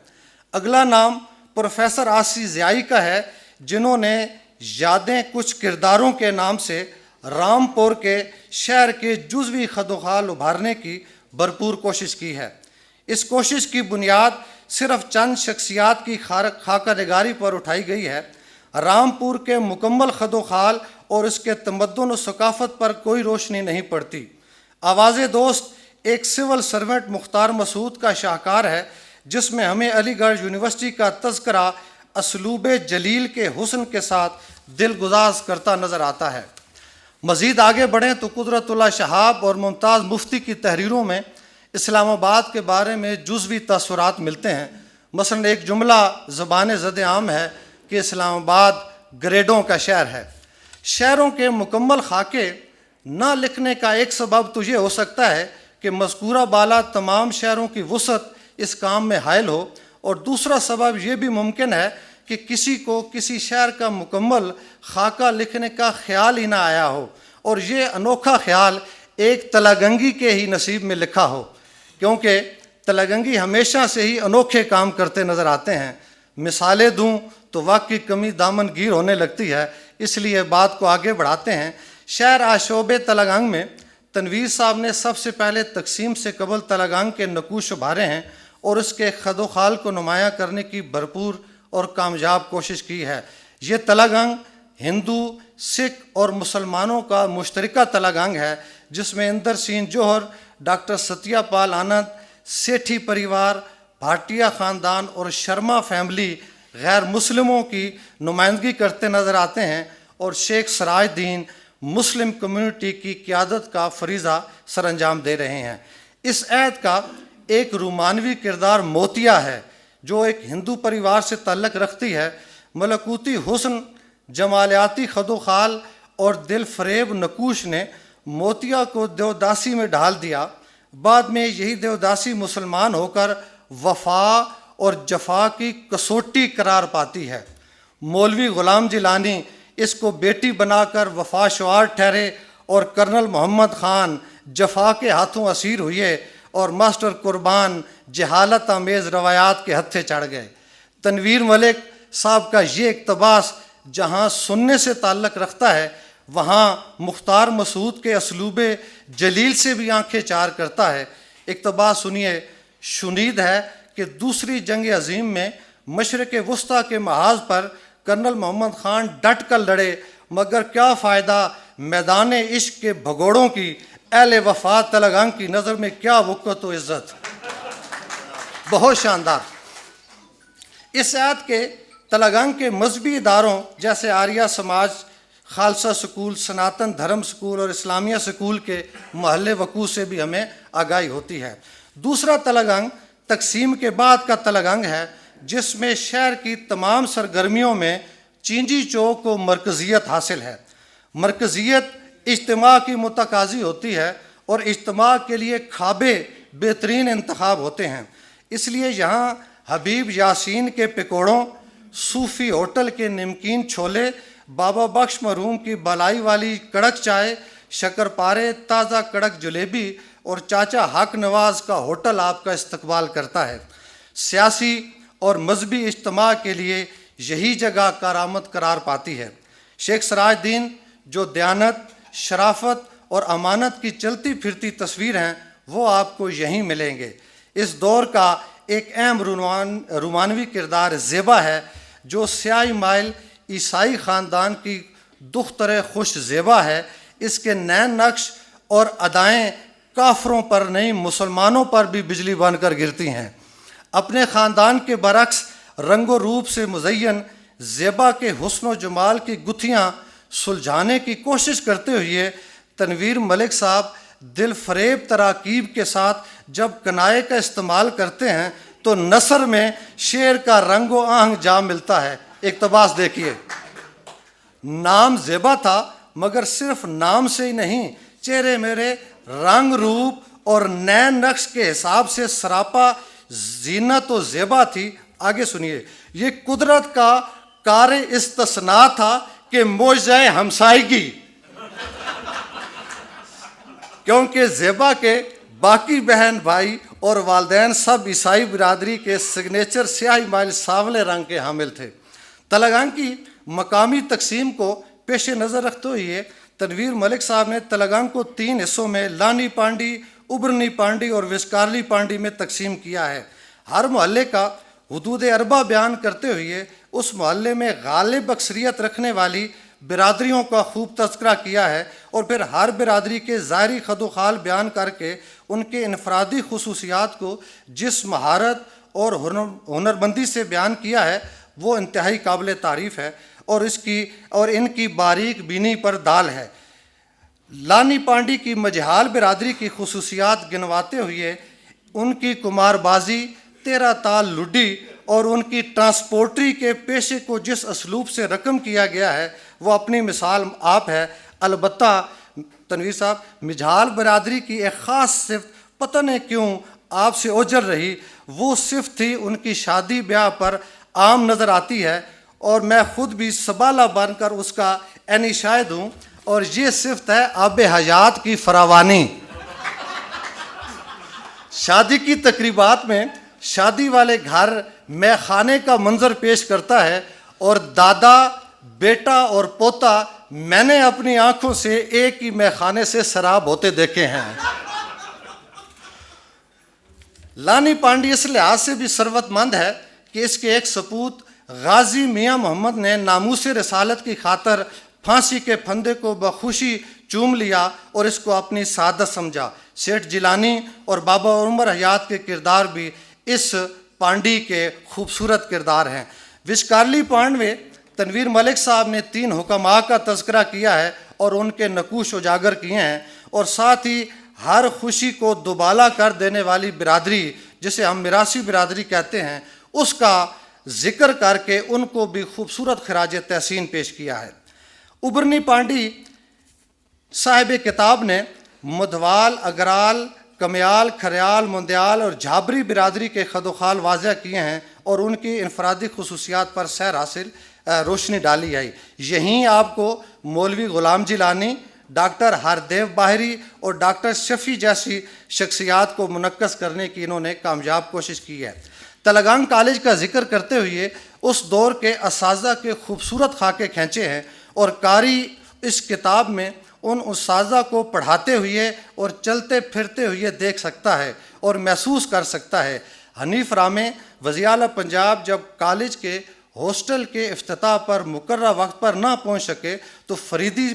Speaker 5: اگلا نام پروفیسر آسی ضیائی کا ہے، جنہوں نے یادیں کچھ کرداروں کے نام سے رامپور کے شہر کے جزوی خدوخال ابھارنے کی بھرپور کوشش کی ہے۔ اس کوشش کی بنیاد صرف چند شخصیات کی خاکہ نگاری پر اٹھائی گئی ہے۔ رامپور کے مکمل خدوخال اور اس کے تمدن و ثقافت پر کوئی روشنی نہیں پڑتی۔ آواز دوست ایک سول سرونٹ مختار مسعود کا شاہکار ہے، جس میں ہمیں علی گڑھ یونیورسٹی کا تذکرہ اسلوب جلیل کے حسن کے ساتھ دل گداز کرتا نظر آتا ہے۔ مزید آگے بڑھیں تو قدرت اللہ شہاب اور ممتاز مفتی کی تحریروں میں اسلام آباد کے بارے میں جزوی تاثرات ملتے ہیں۔ مثلا ایک جملہ زبان زد عام ہے کہ اسلام آباد گریڈوں کا شہر ہے۔ شہروں کے مکمل خاکے نہ لکھنے کا ایک سبب تو یہ ہو سکتا ہے کہ مذکورہ بالا تمام شہروں کی وسعت اس کام میں حائل ہو، اور دوسرا سبب یہ بھی ممکن ہے کہ کسی کو کسی شہر کا مکمل خاکہ لکھنے کا خیال ہی نہ آیا ہو، اور یہ انوکھا خیال ایک تلگنگی کے ہی نصیب میں لکھا ہو، کیونکہ تلگنگی ہمیشہ سے ہی انوکھے کام کرتے نظر آتے ہیں۔ مثالیں دوں تو وقت کی کمی دامن گیر ہونے لگتی ہے، اس لیے بات کو آگے بڑھاتے ہیں۔ شعر آشوب تلگنگ میں تنویر صاحب نے سب سے پہلے تقسیم سے قبل تلگنگ کے نقوش ابھارے ہیں اور اس کے خد و خال کو نمایاں کرنے کی بھرپور اور کامیاب کوشش کی ہے۔ یہ تلگنگ ہندو، سکھ اور مسلمانوں کا مشترکہ تلگنگ ہے، جس میں اندر سین جوہر، ڈاکٹر ستیہ پال آنند، سیٹھی پریوار، بھاٹیہ خاندان اور شرما فیملی غیر مسلموں کی نمائندگی کرتے نظر آتے ہیں، اور شیخ سراج الدین مسلم کمیونٹی کی قیادت کا فریضہ سر انجام دے رہے ہیں۔ اس عہد کا ایک رومانوی کردار موتیہ ہے، جو ایک ہندو پریوار سے تعلق رکھتی ہے۔ ملکوتی حسن، جمالیاتی خد و خال اور دل فریب نقوش نے موتیہ کو دیوداسی میں ڈھال دیا۔ بعد میں یہی دیوداسی مسلمان ہو کر وفا اور جفا کی کسوٹی قرار پاتی ہے۔ مولوی غلام جیلانی اس کو بیٹی بنا کر وفا شعار ٹھہرے، اور کرنل محمد خان جفا کے ہاتھوں اسیر ہوئے، اور ماسٹر قربان جہالت آمیز روایات کے ہتھے چڑھ گئے۔ تنویر ملک صاحب کا یہ اقتباس جہاں سننے سے تعلق رکھتا ہے، وہاں مختار مسعود کے اسلوب جلیل سے بھی آنکھیں چار کرتا ہے۔ اقتباس سنیے۔ شنید ہے کہ دوسری جنگ عظیم میں مشرق وسطیٰ کے محاذ پر کرنل محمد خان ڈٹ کر لڑے، مگر کیا فائدہ میدان عشق کے بھگوڑوں کی، اہل وفا تلگنگ کی نظر میں کیا وقت و عزت۔ بہت شاندار۔ اس عہد کے تلگنگ کے مذہبی اداروں جیسے آریہ سماج، خالصہ سکول، سناتن دھرم سکول اور اسلامیہ سکول کے محل وقوع سے بھی ہمیں آگاہی ہوتی ہے۔ دوسرا تلگنگ تقسیم کے بعد کا تلگنگ ہے، جس میں شہر کی تمام سرگرمیوں میں چینجی چوک کو مرکزیت حاصل ہے۔ مرکزیت اجتماع کی متقاضی ہوتی ہے اور اجتماع کے لیے کھابے بہترین انتخاب ہوتے ہیں، اس لیے یہاں حبیب یاسین کے پکوڑوں، صوفی ہوٹل کے نمکین چھولے، بابا بخش مرحوم کی بالائی والی کڑک چائے، شکر پارے، تازہ کڑک جلیبی اور چاچا حق نواز کا ہوٹل آپ کا استقبال کرتا ہے۔ سیاسی اور مذہبی اجتماع کے لیے یہی جگہ کارآمد قرار پاتی ہے۔ شیخ سراج الدین جو دیانت، شرافت اور امانت کی چلتی پھرتی تصویر ہیں، وہ آپ کو یہیں ملیں گے۔ اس دور کا ایک اہم رومانوی کردار زیبا ہے، جو سیاہی مائل عیسائی خاندان کی دختر خوش زیبا ہے۔ اس کے نین نقش اور ادائیں کافروں پر نہیں، مسلمانوں پر بھی بجلی بن کر گرتی ہیں۔ اپنے خاندان کے برعکس رنگ و روپ سے مزین زیبا کے حسن و جمال کی گتھیاں سلجھانے کی کوشش کرتے ہوئے تنویر ملک صاحب دل فریب تراکیب کے ساتھ جب کنائے کا استعمال کرتے ہیں تو نثر میں شعر کا رنگ و آہنگ جا ملتا ہے۔ اقتباس دیکھیے، نام زیبا تھا مگر صرف نام سے ہی نہیں، چہرے میرے رنگ روپ اور نین نقش کے حساب سے سراپا زینت و زیبا تھی۔ آگے سنیے، یہ قدرت کا کار استثناء تھا کہ معجزہ ہمسائیگی، کیونکہ زیبا کے باقی بہن بھائی اور والدین سب عیسائی برادری کے سگنیچر سیاہی مائل سانولے رنگ کے حامل تھے۔ تلنگانگ کی مقامی تقسیم کو پیش نظر رکھتے ہوئے تنویر ملک صاحب نے تلنگانگ کو 3 حصوں میں لانی پانڈی، ابرنی پانڈی اور وسکارلی پانڈی میں تقسیم کیا ہے۔ ہر محلے کا حدود اربع بیان کرتے ہوئے اس محلے میں غالب اکثریت رکھنے والی برادریوں کا خوب تذکرہ کیا ہے، اور پھر ہر برادری کے ظاہری خد و خال بیان کر کے ان کے انفرادی خصوصیات کو جس مہارت اور ہنرمندی سے بیان کیا ہے وہ انتہائی قابل تعریف ہے، اور ان کی باریک بینی پر دال ہے۔ لانی پانڈی کی مجہال برادری کی خصوصیات گنواتے ہوئے ان کی کمار بازی، 13 تال لڈی اور ان کی ٹرانسپورٹری کے پیشے کو جس اسلوب سے رقم کیا گیا ہے وہ اپنی مثال آپ ہے۔ البتہ تنویر صاحب، مجہال برادری کی ایک خاص صفت پتہ نہیں کیوں آپ سے اوجھل رہی، وہ صفت تھی ان کی شادی بیاہ پر عام نظر آتی ہے، اور میں خود بھی سبالہ بن کر اس کا عینی شاہد ہوں، اور یہ صفت ہے آب حیات کی فراوانی۔ شادی کی تقریبات میں شادی والے گھر میں خانے کا منظر پیش کرتا ہے، اور دادا، بیٹا اور پوتا میں نے اپنی آنکھوں سے ایک ہی مے خانے سے سراب ہوتے دیکھے ہیں۔ لانی پانڈی اس لحاظ سے بھی ثروت مند ہے کہ اس کے ایک سپوت غازی میاں محمد نے ناموس رسالت کی خاطر پھانسی کے پھندے کو بخوشی چوم لیا اور اس کو اپنی سعادت سمجھا۔ سیٹھ جیلانی اور بابا عمر حیات کے کردار بھی اس پانڈی کے خوبصورت کردار ہیں۔ وشکارلی پانڈ میں تنویر ملک صاحب نے 3 حکماء کا تذکرہ کیا ہے اور ان کے نقوش اجاگر کیے ہیں، اور ساتھ ہی ہر خوشی کو دوبالا کر دینے والی برادری جسے ہم میراثی برادری کہتے ہیں اس کا ذکر کر کے ان کو بھی خوبصورت خراج تحسین پیش کیا ہے۔ ابرنی پانڈی صاحب کتاب نے مدھوال، اگرال، کمیال، کھریال، مندیال اور جھابری برادری کے خد و خال واضح کیے ہیں اور ان کی انفرادی خصوصیات پر سیر حاصل روشنی ڈالی ہے۔ یہیں آپ کو مولوی غلام جیلانی، ڈاکٹر ہردیو باہری اور ڈاکٹر شفیع جیسی شخصیات کو منعکس کرنے کی انہوں نے کامیاب کوشش کی ہے۔ تلنگانگ کالج کا ذکر کرتے ہوئے اس دور کے اساتذہ کے خوبصورت خاکے کھینچے ہیں، اور قاری اس کتاب میں ان اساتذہ کو پڑھاتے ہوئے اور چلتے پھرتے ہوئے دیکھ سکتا ہے اور محسوس کر سکتا ہے۔ حنیف رامے وزیر اعلیٰ پنجاب جب کالج کے ہاسٹل کے افتتاح پر مقررہ وقت پر نہ پہنچ سکے تو فریدی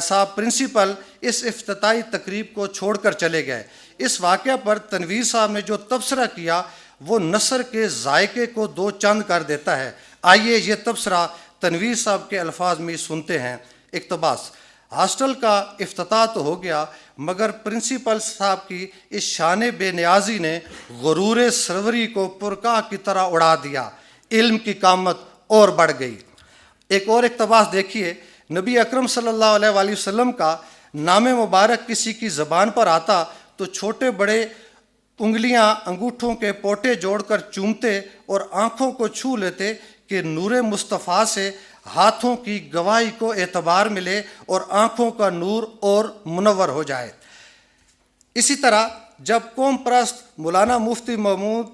Speaker 5: صاحب پرنسپل اس افتتاحی تقریب کو چھوڑ کر چلے گئے۔ اس واقعہ پر تنویر صاحب نے جو تبصرہ کیا وہ نثر کے ذائقے کو 2 چند کر دیتا ہے۔ آئیے یہ تبصرہ تنویر صاحب کے الفاظ میں سنتے ہیں۔ اقتباس: ہاسٹل کا افتتاح تو ہو گیا، مگر پرنسپل صاحب کی اس شان بے نیازی نے غرور سروری کو پرکاہ کی طرح اڑا دیا، علم کی قامت اور بڑھ گئی۔ ایک اور اقتباس دیکھیے، نبی اکرم صلی اللہ علیہ وآلہ وسلم کا نام مبارک کسی کی زبان پر آتا تو چھوٹے بڑے انگلیاں انگوٹھوں کے پوٹے جوڑ کر چومتے اور آنکھوں کو چھو لیتے کہ نور مصطفیٰ سے ہاتھوں کی گواہی کو اعتبار ملے اور آنکھوں کا نور اور منور ہو جائے۔ اسی طرح جب قوم پرست مولانا مفتی محمود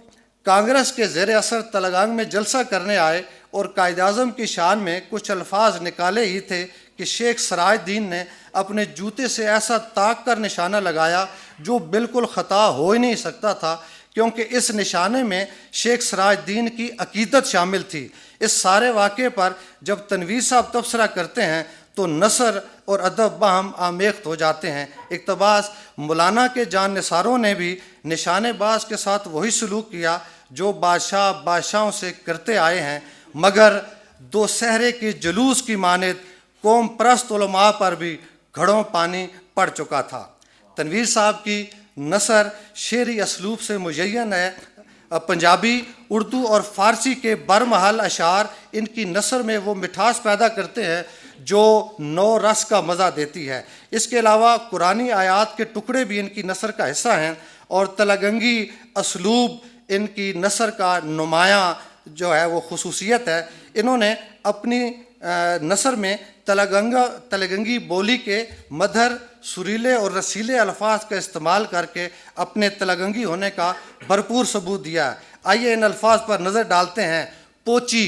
Speaker 5: کانگریس کے زیر اثر تلنگانگ میں جلسہ کرنے آئے اور قائد اعظم کی شان میں کچھ الفاظ نکالے ہی تھے کہ شیخ سراج الدین نے اپنے جوتے سے ایسا تاک کر نشانہ لگایا جو بالکل خطا ہو ہی نہیں سکتا تھا، کیونکہ اس نشانے میں شیخ سراج الدین کی عقیدت شامل تھی۔ اس سارے واقعے پر جب تنویر صاحب تبصرہ کرتے ہیں تو نثر اور ادب باہم آمیخت ہو جاتے ہیں۔ اقتباس: مولانا کے جان نثاروں نے بھی نشانے باز کے ساتھ وہی سلوک کیا جو بادشاہوں سے کرتے آئے ہیں، مگر دو صحرے کے جلوس کی مانند قوم پرست علماء پر بھی گھڑوں پانی پڑ چکا تھا۔ تنویر صاحب کی نثر شعری اسلوب سے مزین ہے۔ پنجابی، اردو اور فارسی کے برمحل اشعار ان کی نثر میں وہ مٹھاس پیدا کرتے ہیں جو نو رس کا مزہ دیتی ہے۔ اس کے علاوہ قرآنی آیات کے ٹکڑے بھی ان کی نثر کا حصہ ہیں، اور تلنگنگی اسلوب ان کی نثر کا نمایاں جو ہے وہ خصوصیت ہے۔ انہوں نے اپنی نثر میں تلنگنگی بولی کے مدھر، سریلے اور رسیلے الفاظ کا استعمال کر کے اپنے تلنگنگی ہونے کا بھرپور ثبوت دیا ہے۔ آئیے ان الفاظ پر نظر ڈالتے ہیں۔ پوچی،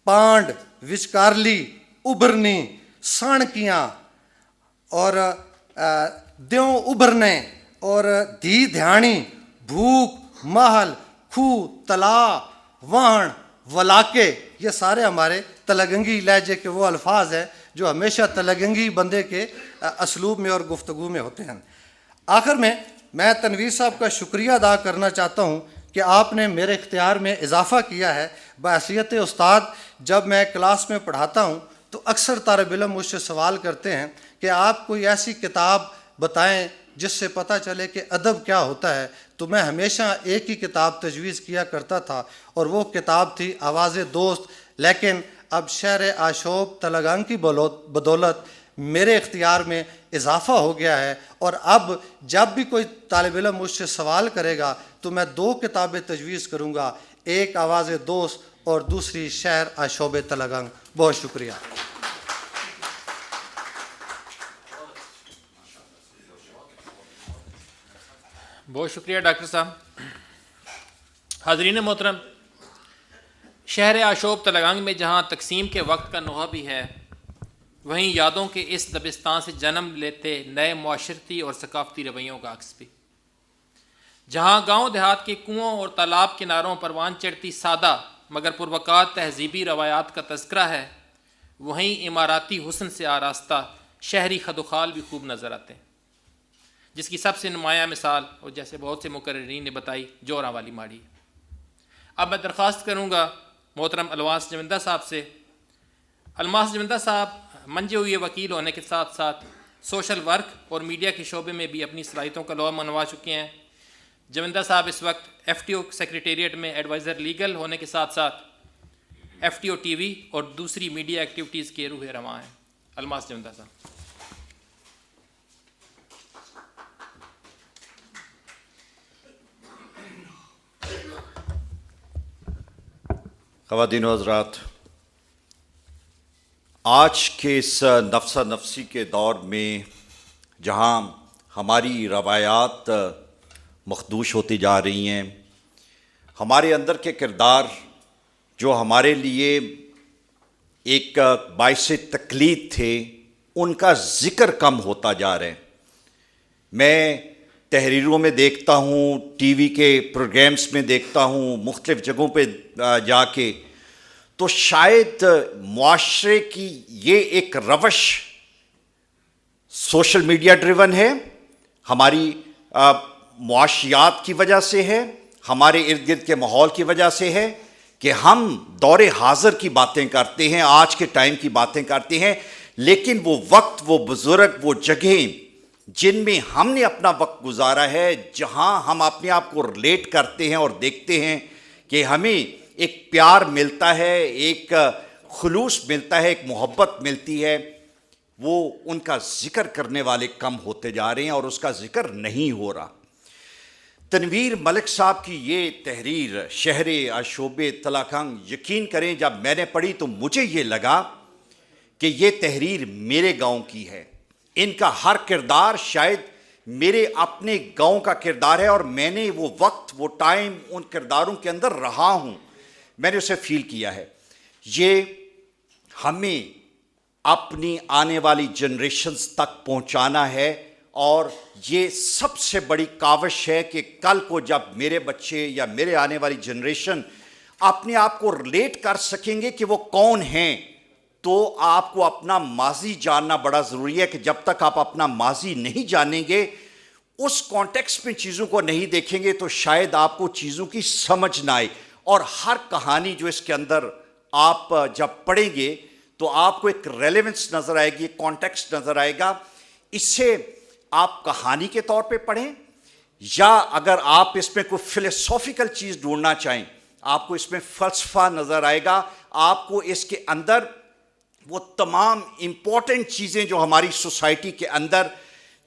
Speaker 5: پانڈ، وچکارلی، ابھرنی، سانکیاں اور دیوں ابھرنے اور دھی دھیانی، بھوک، محل، کھو، تلا، وہن، ولاکے، یہ سارے ہمارے تلنگنگی لہجے کے وہ الفاظ ہیں جو ہمیشہ تلنگنگی بندے کے اسلوب میں اور گفتگو میں ہوتے ہیں۔ آخر میں تنویر صاحب کا شکریہ ادا کرنا چاہتا ہوں کہ آپ نے میرے اختیار میں اضافہ کیا ہے۔ بحیثیت استاد جب میں کلاس میں پڑھاتا ہوں تو اکثر طالب علم مجھ سے سوال کرتے ہیں کہ آپ کوئی ایسی کتاب بتائیں جس سے پتہ چلے کہ ادب کیا ہوتا ہے، تو میں ہمیشہ ایک ہی کتاب تجویز کیا کرتا تھا، اور وہ کتاب تھی آواز دوست۔ لیکن اب شہر آشوب تلنگانگ کی بدولت میرے اختیار میں اضافہ ہو گیا ہے، اور اب جب بھی کوئی طالب علم مجھ سے سوال کرے گا تو میں 2 کتابیں تجویز کروں گا، ایک آواز دوست اور دوسری شہر آشوب تلنگانگ۔ بہت شکریہ۔
Speaker 1: بہت شکریہ ڈاکٹر صاحب۔ حاضرین محترم، شہر آشوب تلنگانگ میں جہاں تقسیم کے وقت کا نوحہ بھی ہے، وہیں یادوں کے اس دبستان سے جنم لیتے نئے معاشرتی اور ثقافتی رویوں کا عکس بھی۔ جہاں گاؤں دیہات کے کنوؤں اور تالاب کناروں پروان چڑھتی سادہ مگر پروقار تہذیبی روایات کا تذکرہ ہے، وہیں عماراتی حسن سے آراستہ شہری خدوخال بھی خوب نظر آتے ہیں، جس کی سب سے نمایاں مثال، اور جیسے بہت سے مقررین نے بتائی، جوراں والی ماڑی ہے۔ اب میں درخواست کروں گا محترم الماس جوندہ صاحب سے۔ الماس جوندہ صاحب منجے ہوئے وکیل ہونے کے ساتھ ساتھ سوشل ورک اور میڈیا کے شعبے میں بھی اپنی صلاحیتوں کا لوہا منوا چکے ہیں۔ جوندہ صاحب اس وقت FTO سیکریٹریٹ میں ایڈوائزر لیگل ہونے کے ساتھ ساتھ FTO TV اور دوسری میڈیا ایکٹیویٹیز کے روح رواں ہیں۔ الماس جوندہ صاحب۔
Speaker 6: خواتین و حضرات، آج کے اس نفسا نفسی کے دور میں جہاں ہماری روایات مخدوش ہوتی جا رہی ہیں، ہمارے اندر کے کردار جو ہمارے لیے ایک باعث تقلید تھے، ان کا ذکر کم ہوتا جا رہا ہے۔ میں تحریروں میں دیکھتا ہوں، ٹی وی کے پروگرامز میں دیکھتا ہوں، مختلف جگہوں پہ جا کے، تو شاید معاشرے کی یہ ایک روش سوشل میڈیا ڈریون ہے، ہماری معاشیات کی وجہ سے ہے، ہمارے ارد گرد کے ماحول کی وجہ سے ہے کہ ہم دور حاضر کی باتیں کرتے ہیں، آج کے ٹائم کی باتیں کرتے ہیں، لیکن وہ وقت، وہ بزرگ، وہ جگہیں جن میں ہم نے اپنا وقت گزارا ہے، جہاں ہم اپنے آپ کو ریلیٹ کرتے ہیں اور دیکھتے ہیں کہ ہمیں ایک پیار ملتا ہے، ایک خلوص ملتا ہے، ایک محبت ملتی ہے، وہ ان کا ذکر کرنے والے کم ہوتے جا رہے ہیں اور اس کا ذکر نہیں ہو رہا۔ تنویر ملک صاحب کی یہ تحریر شہر آشوب تلہ گنگ، یقین کریں جب میں نے پڑھی تو مجھے یہ لگا کہ یہ تحریر میرے گاؤں کی ہے۔ ان کا ہر کردار شاید میرے اپنے گاؤں کا کردار ہے، اور میں نے وہ وقت، وہ ٹائم ان کرداروں کے اندر رہا ہوں، میں نے اسے فیل کیا ہے۔ یہ ہمیں اپنی آنے والی جنریشنز تک پہنچانا ہے، اور یہ سب سے بڑی کاوش ہے کہ کل کو جب میرے بچے یا میرے آنے والی جنریشن اپنے آپ کو ریلیٹ کر سکیں گے کہ وہ کون ہیں، تو آپ کو اپنا ماضی جاننا بڑا ضروری ہے، کہ جب تک آپ اپنا ماضی نہیں جانیں گے، اس کانٹیکسٹ میں چیزوں کو نہیں دیکھیں گے، تو شاید آپ کو چیزوں کی سمجھ نہ آئے۔ اور ہر کہانی جو اس کے اندر آپ جب پڑھیں گے تو آپ کو ایک ریلیونس نظر آئے گی، ایک کانٹیکسٹ نظر آئے گا۔ اس سے آپ کہانی کے طور پہ پڑھیں، یا اگر آپ اس میں کوئی فلسافیکل چیز ڈھونڈنا چاہیں، آپ کو اس میں فلسفہ نظر آئے گا، آپ کو اس کے اندر وہ تمام امپورٹنٹ چیزیں جو ہماری سوسائٹی کے اندر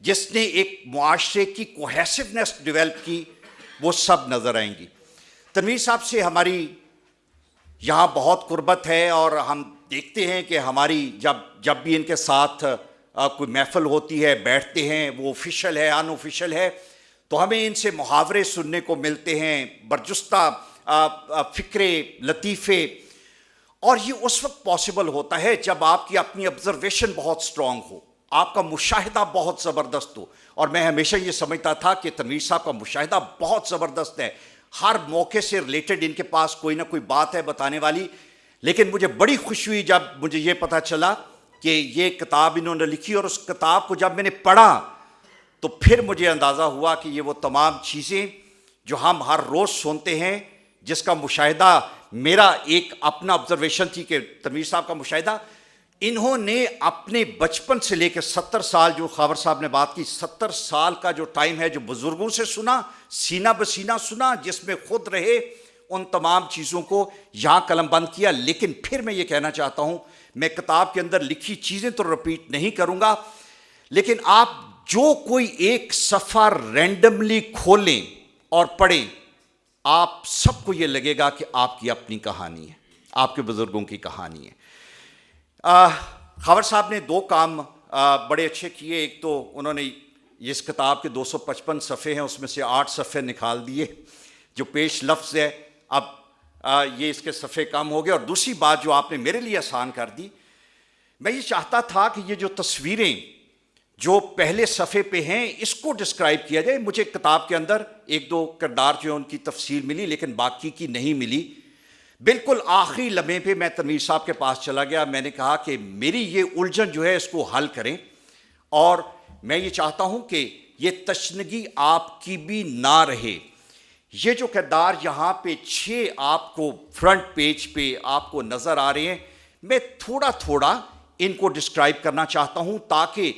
Speaker 6: جس نے ایک معاشرے کی کوہیسونیس ڈیولپ کی، وہ سب نظر آئیں گی۔ تنویر صاحب سے ہماری یہاں بہت قربت ہے، اور ہم دیکھتے ہیں کہ ہماری جب بھی ان کے ساتھ کوئی محفل ہوتی ہے، بیٹھتے ہیں، وہ آفیشیل ہے، ان آفیشیل ہے، تو ہمیں ان سے محاورے سننے کو ملتے ہیں، برجستہ فکرے، لطیفے، اور یہ اس وقت پاسبل ہوتا ہے جب آپ کی اپنی آبزرویشن بہت سٹرونگ ہو، آپ کا مشاہدہ بہت زبردست ہو۔ اور میں ہمیشہ یہ سمجھتا تھا کہ تنویر صاحب کا مشاہدہ بہت زبردست ہے، ہر موقع سے ریلیٹڈ ان کے پاس کوئی نہ کوئی بات ہے بتانے والی۔ لیکن مجھے بڑی خوشی ہوئی جب مجھے یہ پتہ چلا کہ یہ کتاب انہوں نے لکھی، اور اس کتاب کو جب میں نے پڑھا تو پھر مجھے اندازہ ہوا کہ یہ وہ تمام چیزیں جو ہم ہر روز سنتے ہیں، جس کا مشاہدہ میرا ایک اپنا آبزرویشن تھی کہ تنویر صاحب کا مشاہدہ انہوں نے اپنے بچپن سے لے کے 70 سال، جو خاور صاحب نے بات کی، 70 سال کا جو ٹائم ہے، جو بزرگوں سے سنا، سینہ بسینہ سنا، جس میں خود رہے، ان تمام چیزوں کو یہاں قلم بند کیا۔ لیکن پھر میں یہ کہنا چاہتا ہوں، میں کتاب کے اندر لکھی چیزیں تو رپیٹ نہیں کروں گا، لیکن آپ جو کوئی ایک صفحہ رینڈملی کھولیں اور پڑھیں، آپ سب کو یہ لگے گا کہ آپ کی اپنی کہانی ہے، آپ کے بزرگوں کی کہانی ہے۔ خاور صاحب نے 2 کام بڑے اچھے کیے۔ ایک تو انہوں نے اس کتاب کے 255 صفحے ہیں، اس میں سے 8 صفحے نکال دیے، جو پیش لفظ ہے، اب یہ اس کے صفحے کم ہو گئے۔ اور دوسری بات جو آپ نے میرے لیے آسان کر دی، میں یہ چاہتا تھا کہ یہ جو تصویریں جو پہلے صفحے پہ ہیں، اس کو ڈسکرائب کیا جائے۔ مجھے کتاب کے اندر 1-2 کردار جو ہیں ان کی تفصیل ملی، لیکن باقی کی نہیں ملی۔ بالکل آخری لمحے پہ میں تنویر صاحب کے پاس چلا گیا، میں نے کہا کہ میری یہ الجھن جو ہے اس کو حل کریں، اور میں یہ چاہتا ہوں کہ یہ تشنگی آپ کی بھی نہ رہے۔ یہ جو کردار یہاں پہ 6 آپ کو فرنٹ پیج پہ آپ کو نظر آ رہے ہیں، میں تھوڑا تھوڑا ان کو ڈسکرائب کرنا چاہتا ہوں، تاکہ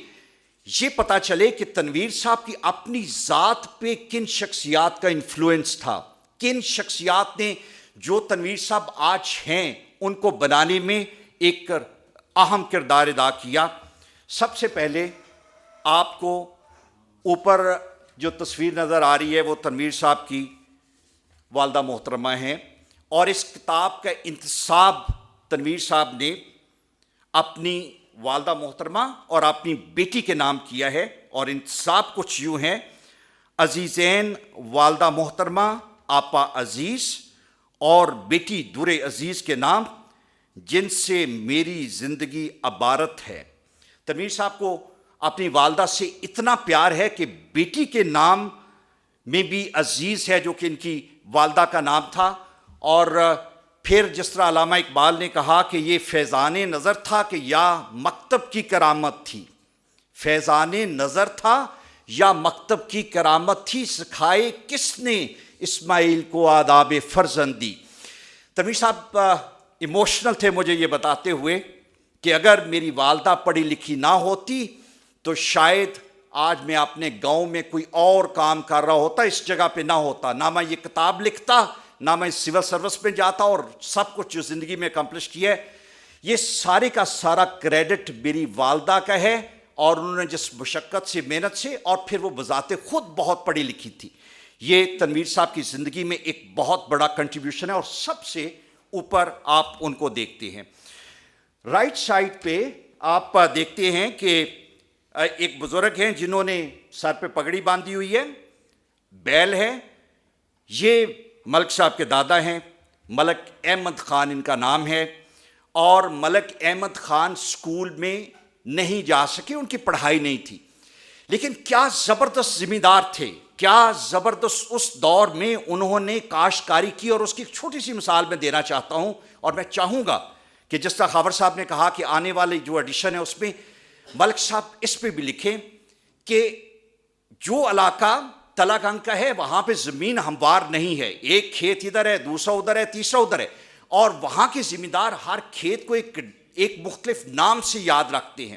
Speaker 6: یہ پتہ چلے کہ تنویر صاحب کی اپنی ذات پہ کن شخصیات کا انفلوئنس تھا، کن شخصیات نے جو تنویر صاحب آج ہیں ان کو بنانے میں ایک اہم کردار ادا کیا۔ سب سے پہلے آپ کو اوپر جو تصویر نظر آ رہی ہے وہ تنویر صاحب کی والدہ محترمہ ہیں، اور اس کتاب کا انتساب تنویر صاحب نے اپنی والدہ محترمہ اور اپنی بیٹی کے نام کیا ہے، اور انتساب کچھ یوں ہیں: عزیزین والدہ محترمہ آپا عزیز اور بیٹی دور عزیز کے نام، جن سے میری زندگی عبارت ہے۔ تنویر صاحب کو اپنی والدہ سے اتنا پیار ہے کہ بیٹی کے نام میں بھی عزیز ہے، جو کہ ان کی والدہ کا نام تھا۔ اور پھر جس طرح علامہ اقبال نے کہا کہ یہ فیضان نظر تھا کہ یا مکتب کی کرامت تھی، فیضان نظر تھا یا مکتب کی کرامت تھی، سکھائے کس نے اسماعیل کو آداب فرزندی۔ تنویر صاحب ایموشنل تھے مجھے یہ بتاتے ہوئے کہ اگر میری والدہ پڑھی لکھی نہ ہوتی تو شاید آج میں اپنے گاؤں میں کوئی اور کام کر رہا ہوتا، اس جگہ پہ نہ ہوتا، نہ میں یہ کتاب لکھتا، نہ میں سول سروس میں جاتا، اور سب کچھ جو زندگی میں اکمپلش کیا ہے یہ سارے کا سارا کریڈٹ میری والدہ کا ہے، اور انہوں نے جس مشقت سے، محنت سے، اور پھر وہ بذات خود بہت پڑھی لکھی تھی۔ یہ تنویر صاحب کی زندگی میں ایک بہت بڑا کنٹریبیوشن ہے، اور سب سے اوپر آپ ان کو دیکھتے ہیں۔ رائٹ سائڈ پہ آپ دیکھتے ہیں کہ ایک بزرگ ہیں جنہوں نے سر پہ پگڑی باندھی ہوئی ہے، بیل ہے، یہ ملک صاحب کے دادا ہیں، ملک احمد خان ان کا نام ہے، اور ملک احمد خان اسکول میں نہیں جا سکے، ان کی پڑھائی نہیں تھی، لیکن کیا زبردست زمیندار تھے، کیا زبردست اس دور میں انہوں نے کاشتکاری کی، اور اس کی ایک چھوٹی سی مثال میں دینا چاہتا ہوں، اور میں چاہوں گا کہ جس طرح خاور صاحب نے کہا کہ آنے والے جو ایڈیشن ہے اس میں ملک صاحب اس پہ بھی لکھیں کہ جو علاقہ تلہ گنگ کا ہے وہاں پہ زمین ہموار نہیں ہے، ایک کھیت ادھر ہے، دوسرا ادھر ہے، تیسرا ادھر ہے، اور وہاں کے زمیندار ہر کھیت کو ایک مختلف نام سے یاد رکھتے ہیں۔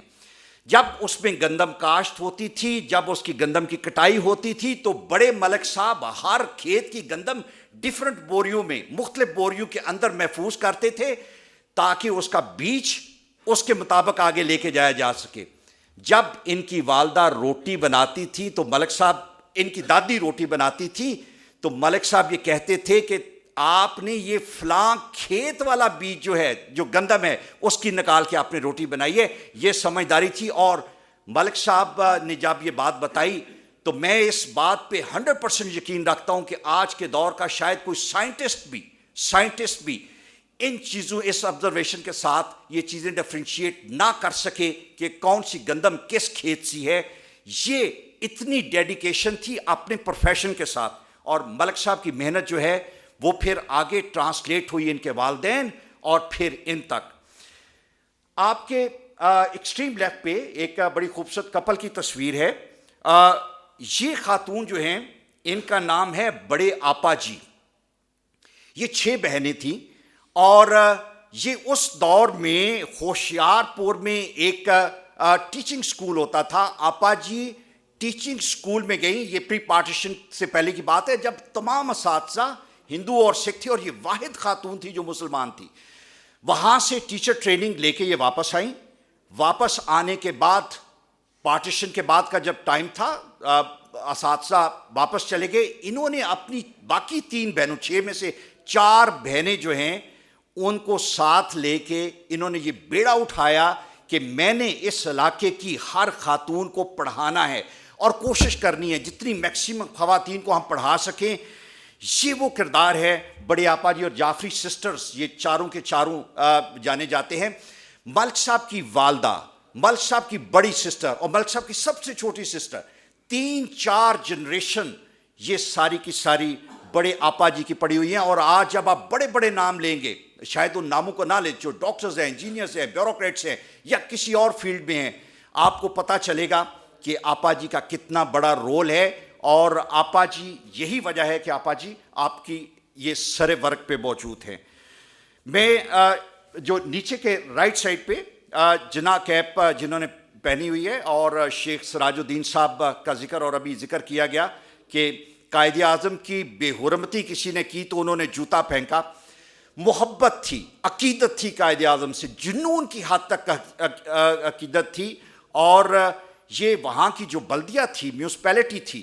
Speaker 6: جب اس میں گندم کاشت ہوتی تھی، جب اس کی گندم کی کٹائی ہوتی تھی، تو بڑے ملک صاحب ہر کھیت کی گندم ڈیفرنٹ بوریوں میں، مختلف بوریوں کے اندر محفوظ کرتے تھے تاکہ اس کا بیج اس کے مطابق آگے لے کے جایا جا سکے۔ جب ان کی والدہ روٹی بناتی تھی تو ملک صاحب، ان کی دادی روٹی بناتی تھی تو ملک صاحب یہ کہتے تھے کہ آپ نے یہ فلاں کھیت والا بیج جو ہے، جو گندم ہے، اس کی نکال کے آپ نے روٹی بنائی ہے۔ یہ سمجھداری تھی، اور ملک صاحب نے جب یہ بات بتائی تو میں اس بات پہ 100% یقین رکھتا ہوں کہ آج کے دور کا شاید کوئی سائنٹسٹ بھی ان چیزوں، اس آبزرویشن کے ساتھ یہ چیزیں ڈفرینشیٹ نہ کر سکے کہ کون سی گندم کس کھیت سی ہے۔ یہ اتنی ڈیڈیکیشن تھی اپنے پروفیشن کے ساتھ، اور ملک صاحب کی محنت جو ہے وہ پھر آگے ٹرانسلیٹ ہوئی ان کے والدین اور پھر ان تک۔ آپ کے ایکسٹریم لیفٹ پہ ایک بڑی خوبصورت کپل کی تصویر ہے۔ یہ خاتون جو ہیں ان کا نام ہے بڑے آپا جی۔ یہ 6 بہنیں تھیں، اور یہ اس دور میں ہوشیار پور میں ایک ٹیچنگ سکول ہوتا تھا۔ آپا جی ٹیچنگ سکول میں گئیں، یہ پری پارٹیشن سے پہلے کی بات ہے، جب تمام اساتذہ ہندو اور سکھ تھے، اور یہ واحد خاتون تھی جو مسلمان تھی۔ وہاں سے ٹیچر ٹریننگ لے کے یہ واپس آئیں۔ واپس آنے کے بعد، پارٹیشن کے بعد کا جب ٹائم تھا، اساتذہ واپس چلے گئے، انہوں نے اپنی باقی 3 بہنوں، 6 میں سے 4 بہنیں جو ہیں ان کو ساتھ لے کے انہوں نے یہ بیڑا اٹھایا کہ میں نے اس علاقے کی ہر خاتون کو پڑھانا ہے، اور کوشش کرنی ہے جتنی میکسیمم خواتین کو ہم پڑھا سکیں۔ یہ وہ کردار ہے۔ بڑے آپا جی اور جعفری سسٹرز، یہ چاروں کے چاروں جانے جاتے ہیں۔ ملک صاحب کی والدہ، ملک صاحب کی بڑی سسٹر، اور ملک صاحب کی سب سے چھوٹی سسٹر، 3-4 جنریشن یہ ساری کی ساری بڑے آپا جی کی پڑھی ہوئی ہیں۔ اور آج جب آپ بڑے بڑے نام لیں گے، شاید ان ناموں کو نہ لیں، جو ڈاکٹرز ہیں، انجینئرز ہیں، بیوروکریٹس ہیں، یا کسی اور فیلڈ میں ہیں، آپ کو پتہ چلے گا کہ آپا جی کا کتنا بڑا رول ہے۔ اور آپا جی، یہی وجہ ہے کہ آپا جی آپ کی یہ سر ورک پہ موجود ہیں۔ میں جو نیچے کے رائٹ سائڈ پہ جنا کیپ جنہوں نے پہنی ہوئی ہے، اور شیخ سراج الدین صاحب کا ذکر اور ابھی ذکر کیا گیا کہ قائد اعظم کی بے حرمتی کسی نے کی تو انہوں نے جوتا پھینکا۔ محبت تھی، عقیدت تھی قائد اعظم سے، جنون کی حد تک عقیدت تھی۔ اور یہ وہاں کی جو بلدیہ تھی، میونسپیلٹی تھی،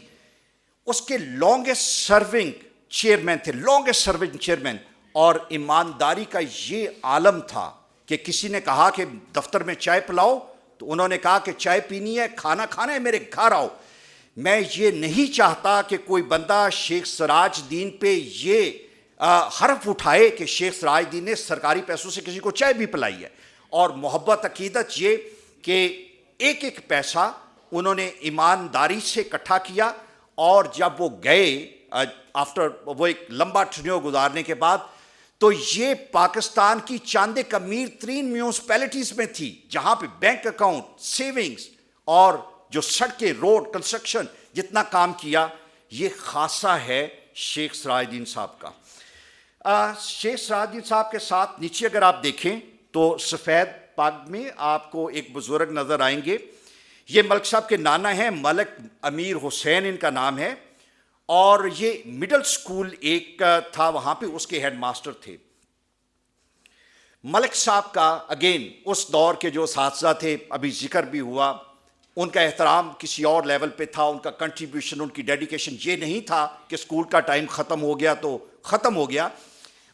Speaker 6: اس کے لانگسٹ سرونگ چیئرمین تھے، لانگسٹ سرونگ چیئرمین۔ اور ایمانداری کا یہ عالم تھا کہ کسی نے کہا کہ دفتر میں چائے پلاؤ، تو انہوں نے کہا کہ چائے پینی ہے، کھانا کھانا ہے، میرے گھر آؤ۔ میں یہ نہیں چاہتا کہ کوئی بندہ شیخ سراج الدین پہ یہ حرف اٹھائے کہ شیخ سراج الدین نے سرکاری پیسوں سے کسی کو چائے بھی پلائی ہے۔ اور محبت، عقیدت یہ کہ ایک ایک پیسہ انہوں نے ایمانداری سے اکٹھا کیا، اور جب وہ گئے آفٹر وہ ایک لمبا ٹرینیور گزارنے کے بعد، تو یہ پاکستان کی چاند کمیر ترین میونسپیلٹیز میں تھی جہاں پہ بینک اکاؤنٹ، سیونگز، اور جو سڑکیں، روڈ کنسٹرکشن جتنا کام کیا، یہ خاصہ ہے شیخ سراج الدین صاحب کا۔ شیخ سراج الدین صاحب کے ساتھ نیچے اگر آپ دیکھیں تو سفید پاک میں آپ کو ایک بزرگ نظر آئیں گے. یہ ملک صاحب کے نانا ہیں, ملک امیر حسین ان کا نام ہے, اور یہ مڈل سکول ایک تھا وہاں پہ, اس کے ہیڈ ماسٹر تھے. ملک صاحب کا اگین اس دور کے جو اساتذہ تھے, ابھی ذکر بھی ہوا, ان کا احترام کسی اور لیول پہ تھا. ان کا کنٹریبیوشن, ان کی ڈیڈیکیشن یہ نہیں تھا کہ اسکول کا ٹائم ختم ہو گیا تو ختم ہو گیا.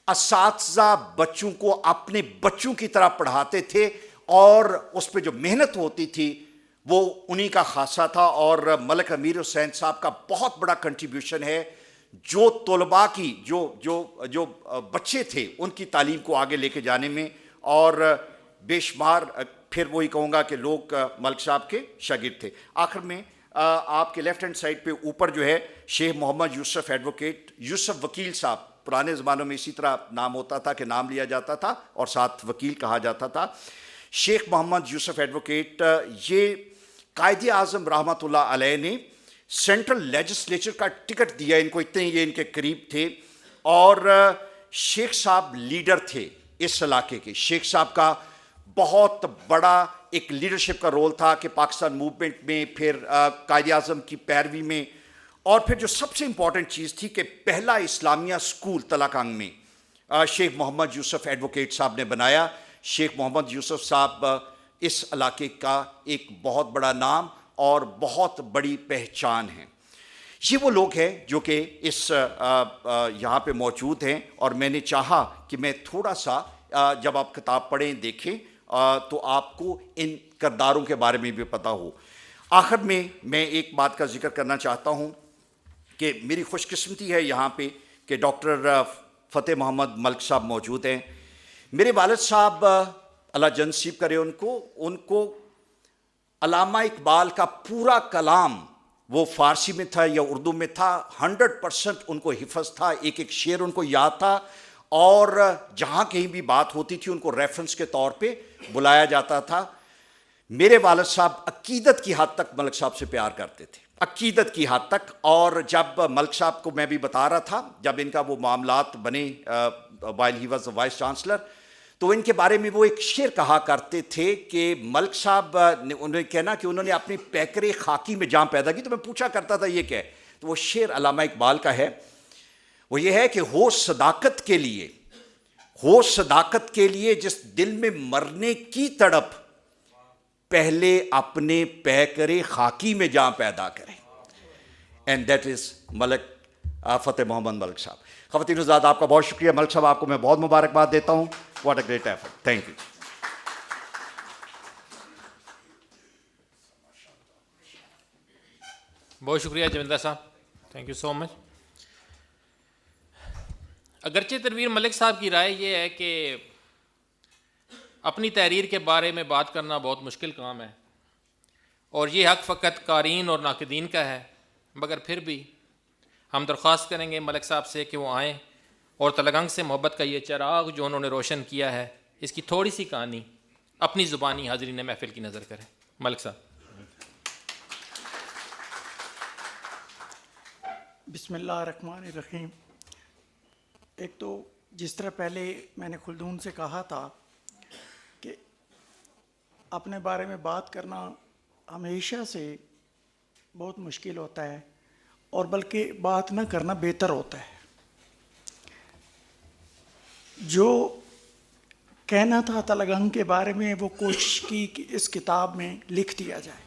Speaker 6: اساتذہ بچوں کو اپنے بچوں کی طرح پڑھاتے تھے, اور اس پہ جو محنت ہوتی تھی وہ انہی کا خاصہ تھا. اور ملک امیر حسین صاحب کا بہت بڑا کنٹریبیوشن ہے جو طلباء کی جو بچے تھے ان کی تعلیم کو آگے لے کے جانے میں. اور بے شمار پھر وہی کہوں گا کہ لوگ ملک صاحب کے شاگرد تھے. آخر میں آپ کے لیفٹ ہینڈ سائڈ پہ اوپر جو ہے شیخ محمد یوسف ایڈوکیٹ یوسف وکیل صاحب, پرانے زمانوں میں اسی طرح نام ہوتا تھا کہ نام لیا جاتا تھا اور ساتھ وکیل کہا جاتا تھا. شیخ محمد یوسف ایڈوکیٹ یہ قائد اعظم رحمۃ اللہ علیہ نے سینٹرل لیجسلیچر کا ٹکٹ دیا ان کو, اتنے یہ ان کے قریب تھے. اور شیخ صاحب لیڈر تھے اس علاقے کے. شیخ صاحب کا بہت بڑا ایک لیڈرشپ کا رول تھا کہ پاکستان موومنٹ میں, پھر قائد اعظم کی پیروی میں, اور پھر جو سب سے امپورٹنٹ چیز تھی کہ پہلا اسلامیہ اسکول تلاکانگ میں شیخ محمد یوسف ایڈوکیٹ صاحب نے بنایا. شیخ محمد یوسف صاحب اس علاقے کا ایک بہت بڑا نام اور بہت بڑی پہچان ہیں. یہ وہ لوگ ہیں جو کہ اس یہاں پہ موجود ہیں, اور میں نے چاہا کہ میں تھوڑا سا جب آپ کتاب پڑھیں دیکھیں تو آپ کو ان کرداروں کے بارے میں بھی پتہ ہو. آخر میں ایک بات کا ذکر کرنا چاہتا ہوں کہ میری خوش قسمتی ہے یہاں پہ کہ ڈاکٹر فتح محمد ملک صاحب موجود ہیں. میرے والد صاحب اللہ جن نصیب کرے ان کو علامہ اقبال کا پورا کلام وہ فارسی میں تھا یا اردو میں تھا, 100% ان کو حفظ تھا, ایک ایک شعر ان کو یاد تھا, اور جہاں کہیں بھی بات ہوتی تھی ان کو ریفرنس کے طور پہ بلایا جاتا تھا. میرے والد صاحب عقیدت کی حد تک ملک صاحب سے پیار کرتے تھے, عقیدت کی حد تک. اور جب ملک صاحب کو میں بھی بتا رہا تھا, جب ان کا وہ معاملات بنے while he was the vice chancellor, تو ان کے بارے میں وہ ایک شعر کہا کرتے تھے کہ ملک صاحب نے انہیں کہنا کہ انہوں نے اپنی پیکر خاکی میں جان پیدا کی. تو میں پوچھا کرتا تھا یہ کیا ہے, تو وہ شعر علامہ اقبال کا ہے, وہ یہ ہے کہ ہو صداقت کے لیے جس دل میں مرنے کی تڑپ, پہلے اپنے پیکر خاکی میں جان پیدا کریں. اینڈ دیٹ از ملک فتح محمد ملک صاحب. خواتین حضرات آپ کا بہت شکریہ. ملک صاحب آپ کو میں بہت مبارکباد دیتا ہوں. What a great effort. Thank you.
Speaker 1: بہت شکریہ جویندر صاحب, تھینک یو سو مچ. اگرچہ تنویر ملک صاحب کی رائے یہ ہے کہ اپنی تحریر کے بارے میں بات کرنا بہت مشکل کام ہے, اور یہ حق فقط قارئین اور ناقدین کا ہے, مگر پھر بھی ہم درخواست کریں گے ملک صاحب سے کہ وہ آئیں اور تلگنگ سے محبت کا یہ چراغ جو انہوں نے روشن کیا ہے, اس کی تھوڑی سی کہانی اپنی زبانی حاضرین محفل کی نظر کریں. ملک صاحب.
Speaker 7: بسم اللہ الرحمن الرحیم. ایک تو جس طرح پہلے میں نے خلدون سے کہا تھا کہ اپنے بارے میں بات کرنا ہمیشہ سے بہت مشکل ہوتا ہے, اور بلکہ بات نہ کرنا بہتر ہوتا ہے. جو کہنا تھا تلگنگ کے بارے میں وہ کوشش کی کہ اس کتاب میں لکھ دیا جائے,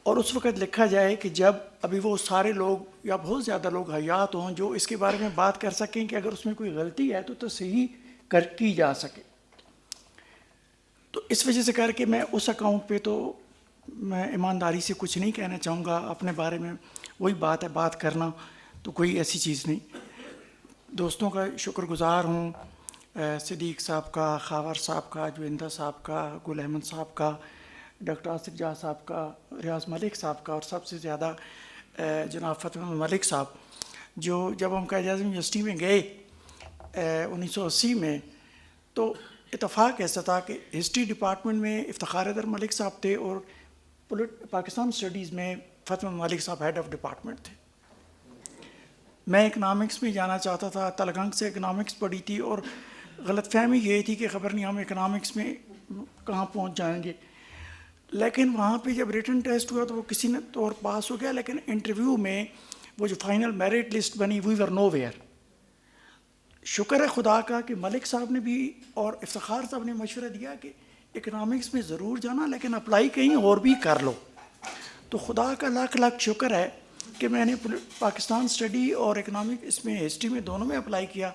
Speaker 7: اور اس وقت لکھا جائے کہ جب ابھی وہ سارے لوگ یا بہت زیادہ لوگ حیات ہوں جو اس کے بارے میں بات کر سکیں کہ اگر اس میں کوئی غلطی ہے تو تصحیح کی جا سکے. تو اس وجہ سے کر کے میں اس اکاؤنٹ پہ تو میں ایمانداری سے کچھ نہیں کہنا چاہوں گا. اپنے بارے میں وہی بات ہے, بات کرنا تو کوئی ایسی چیز نہیں. دوستوں کا شکر گزار ہوں, صدیق صاحب کا, خاور صاحب کا, جویندر صاحب کا, گل احمد صاحب کا, ڈاکٹر آصف جہاں صاحب کا, ریاض ملک صاحب کا, اور سب سے زیادہ جناب فتح ملک صاحب, جو جب ہم قائد اعظم یونیورسٹی میں گئے 1980 میں, تو اتفاق ایسا تھا کہ ہسٹری ڈپارٹمنٹ میں افتخار حیدر ملک صاحب تھے, اور پاکستان اسٹڈیز میں فتح ملک صاحب ہیڈ آف ڈپارٹمنٹ تھے. میں اکنامکس میں جانا چاہتا تھا, تلگنگ سے اکنامکس پڑھی تھی, اور غلط فہمی یہ تھی کہ خبر نہیں ہم اکنامکس میں کہاں پہنچ جائیں گے، لیکن وہاں پہ جب ریٹن ٹیسٹ ہوا تو وہ کسی نے طور پاس ہو گیا، لیکن انٹرویو میں وہ جو فائنل میرٹ لسٹ بنی وی ور نو ویئر. شکر ہے خدا کا کہ ملک صاحب نے بھی اور افتخار صاحب نے مشورہ دیا کہ اکنامکس میں ضرور جانا لیکن اپلائی کہیں اور بھی کر لو. تو خدا کا لاکھ لاکھ شکر ہے کہ میں نے پاکستان اسٹڈی اور اکنامک اس میں ہسٹری میں دونوں میں اپلائی کیا،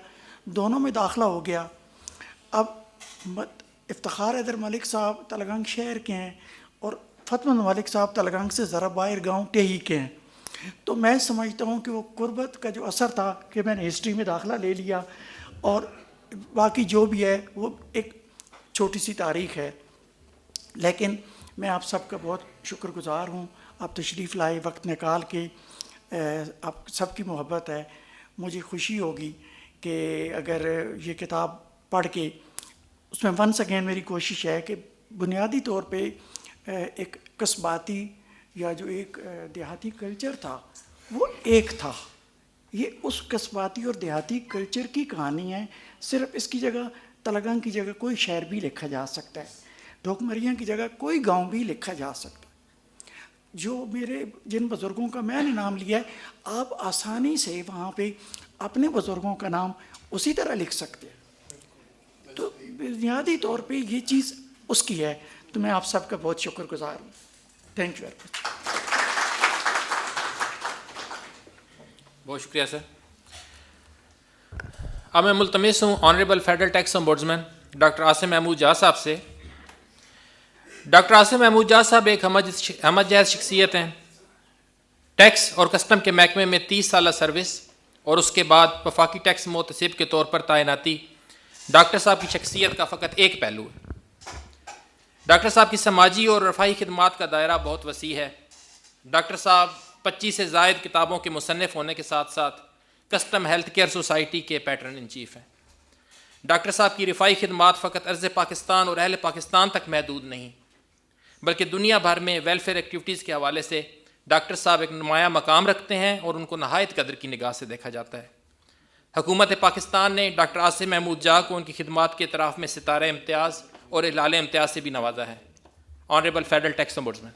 Speaker 7: دونوں میں داخلہ ہو گیا. اب افتخار حیدر ملک صاحب تلگنگ شہر کے ہیں اور فتح محمد ملک صاحب تلگنگ سے ذرا باہر گاؤں ٹہی کے ہیں. تو میں سمجھتا ہوں کہ وہ قربت کا جو اثر تھا کہ میں نے ہسٹری میں داخلہ لے لیا، اور باقی جو بھی ہے وہ ایک چھوٹی سی تاریخ ہے. لیکن میں آپ سب کا بہت شکر گزار ہوں، آپ تشریف لائے، وقت نکال کے، آپ سب کی محبت ہے. مجھے خوشی ہوگی کہ اگر یہ کتاب پڑھ کے اس میں ونس اگین میری کوشش ہے کہ بنیادی طور پہ ایک قصباتی یا جو ایک دیہاتی کلچر تھا وہ ایک تھا. یہ اس قصباتی اور دیہاتی کلچر کی کہانی ہے. صرف اس کی جگہ تلگنگ کی جگہ کوئی شہر بھی لکھا جا سکتا ہے، ڈھوکمریاں کی جگہ کوئی گاؤں بھی لکھا جا سکتا ہے. جو جن بزرگوں کا میں نے نام لیا ہے، آپ آسانی سے وہاں پہ اپنے بزرگوں کا نام اسی طرح لکھ سکتے ہیں. تو بنیادی طور پہ یہ چیز اس کی ہے. تو میں آپ سب کا بہت شکر گزار ہوں. Thank you very much.
Speaker 1: بہت شکریہ سر. اب میں ملتمس ہوں honourable federal tax ombudsman doctor Asim Mahmood جا صاحب سے. ڈاکٹر عاصم محمود جا صاحب ایک ہمت جہیز شخصیت ہیں. ٹیکس اور کسٹم کے محکمے میں 30 سالہ سروس اور اس کے بعد وفاقی ٹیکس محتسب کے طور پر تعیناتی ڈاکٹر صاحب کی شخصیت کا فقط ایک پہلو ہے. ڈاکٹر صاحب کی سماجی اور رفاہی خدمات کا دائرہ بہت وسیع ہے. ڈاکٹر صاحب 25 سے زائد کتابوں کے مصنف ہونے کے ساتھ ساتھ کسٹم ہیلتھ کیئر سوسائٹی کے پیٹرن ان چیف ہیں. ڈاکٹر صاحب کی رفاہی خدمات فقط ارض پاکستان اور اہل پاکستان تک محدود نہیں، بلکہ دنیا بھر میں ویلفیئر ایکٹیویٹیز کے حوالے سے ڈاکٹر صاحب ایک نمایاں مقام رکھتے ہیں اور ان کو نہایت قدر کی نگاہ سے دیکھا جاتا ہے. حکومت پاکستان نے ڈاکٹر عاصم محمود جا کو ان کی خدمات کے اعتراف میں ستارہ امتیاز اور اعلان امتیاز سے بھی نوازا ہے. Honourable federal tax ombudsman.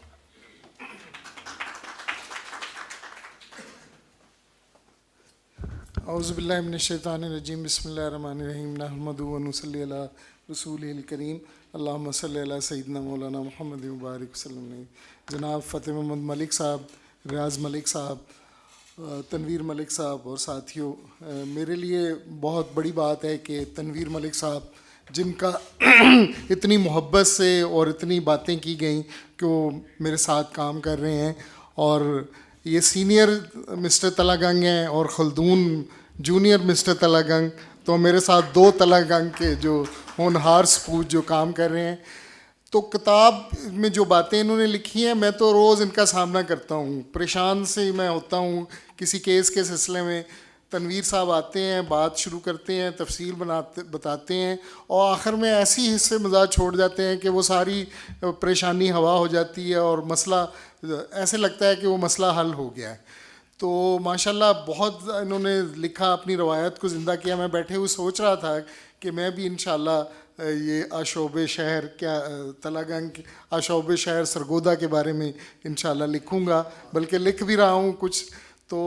Speaker 8: اعوذ باللہ من الشیطان الرجیم. بسم اللہ الرحمن الرحیم. نحمدہ و نصلی علی رسولہ الکریم. اللہم صلی علی سیدنا مولانا محمد مبارک وسلم. جناب فتح محمد ملک صاحب، ریاض ملک صاحب، تنویر ملک صاحب اور ساتھیوں، میرے لیے بہت بڑی بات ہے کہ تنویر ملک صاحب جن کا اتنی محبت سے اور اتنی باتیں کی گئیں کہ وہ میرے ساتھ کام کر رہے ہیں. اور یہ سینئر مسٹر تلگنگ ہیں اور خلدون جونیئر مسٹر تلگنگ، تو میرے ساتھ 2 تلگنگ کے جو ہونہار سپوت جو کام کر رہے ہیں. تو کتاب میں جو باتیں انہوں نے لکھی ہیں میں تو روز ان کا سامنا کرتا ہوں، پریشان سے میں ہوتا ہوں کسی کیس کے سلسلے میں. تنویر صاحب آتے ہیں، بات شروع کرتے ہیں، تفصیل بتاتے ہیں اور آخر میں ایسی حصے مزاج چھوڑ جاتے ہیں کہ وہ ساری پریشانی ہوا ہو جاتی ہے اور مسئلہ ایسے لگتا ہے کہ وہ مسئلہ حل ہو گیا ہے. تو ماشاءاللہ بہت انہوں نے لکھا، اپنی روایت کو زندہ کیا. میں بیٹھے ہوئے سوچ رہا تھا کہ میں بھی انشاءاللہ یہ آشوب شہر تلگنگ آشوب شہر سرگودا کے بارے میں انشاءاللہ لکھوں گا، بلکہ لکھ بھی رہا ہوں کچھ. تو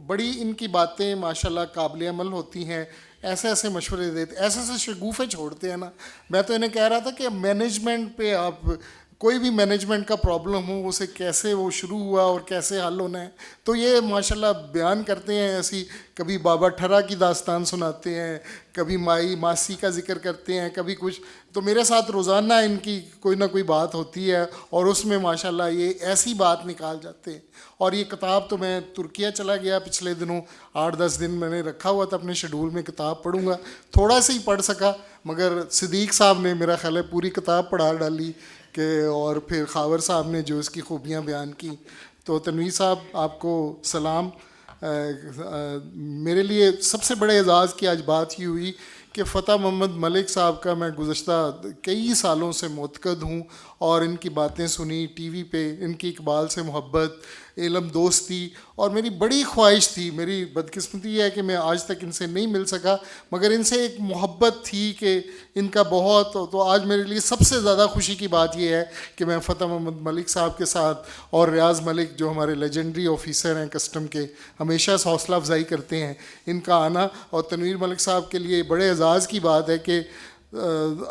Speaker 8: بڑی ان کی باتیں ماشاءاللہ قابل عمل ہوتی ہیں. ایسے ایسے مشورے دیتے، ایسے ایسے شگوفے چھوڑتے ہیں نا. میں تو انہیں کہہ رہا تھا کہ مینجمنٹ پہ آپ کوئی بھی مینجمنٹ کا پرابلم ہو اسے کیسے وہ شروع ہوا اور کیسے حل ہونا ہے، تو یہ ماشاءاللہ بیان کرتے ہیں. ایسی کبھی بابا ٹھرا کی داستان سناتے ہیں، کبھی ماسی کا ذکر کرتے ہیں، کبھی کچھ. تو میرے ساتھ روزانہ ان کی کوئی نہ کوئی بات ہوتی ہے اور اس میں ماشاءاللہ یہ ایسی بات نکال جاتے ہیں. اور یہ کتاب تو میں ترکیہ چلا گیا پچھلے دنوں، 8-10 دن میں نے رکھا ہوا تھا اپنے شیڈول میں کتاب پڑھوں گا. تھوڑا سا ہی پڑھ سکا، مگر صدیق صاحب نے میرا خیال ہے پوری کتاب پڑھا ڈالی کہ، اور پھر خاور صاحب نے جو اس کی خوبیاں بیان کی. تو تنویر صاحب آپ کو سلام. میرے لیے سب سے بڑے اعزاز کی آج بات یہ ہوئی کہ فتح محمد ملک صاحب کا میں گزشتہ کئی سالوں سے معتقد ہوں اور ان کی باتیں سنی ٹی وی پہ، ان کی اقبال سے محبت، علم دوست تھی، اور میری بڑی خواہش تھی، میری بدقسمتی یہ ہے کہ میں آج تک ان سے نہیں مل سکا، مگر ان سے ایک محبت تھی کہ ان کا بہت، تو آج میرے لیے سب سے زیادہ خوشی کی بات یہ ہے کہ میں فتح محمد ملک صاحب کے ساتھ اور ریاض ملک جو ہمارے لیجنڈری آفیسر ہیں کسٹم کے، ہمیشہ حوصلہ افزائی کرتے ہیں، ان کا آنا، اور تنویر ملک صاحب کے لیے بڑے اعزاز کی بات ہے کہ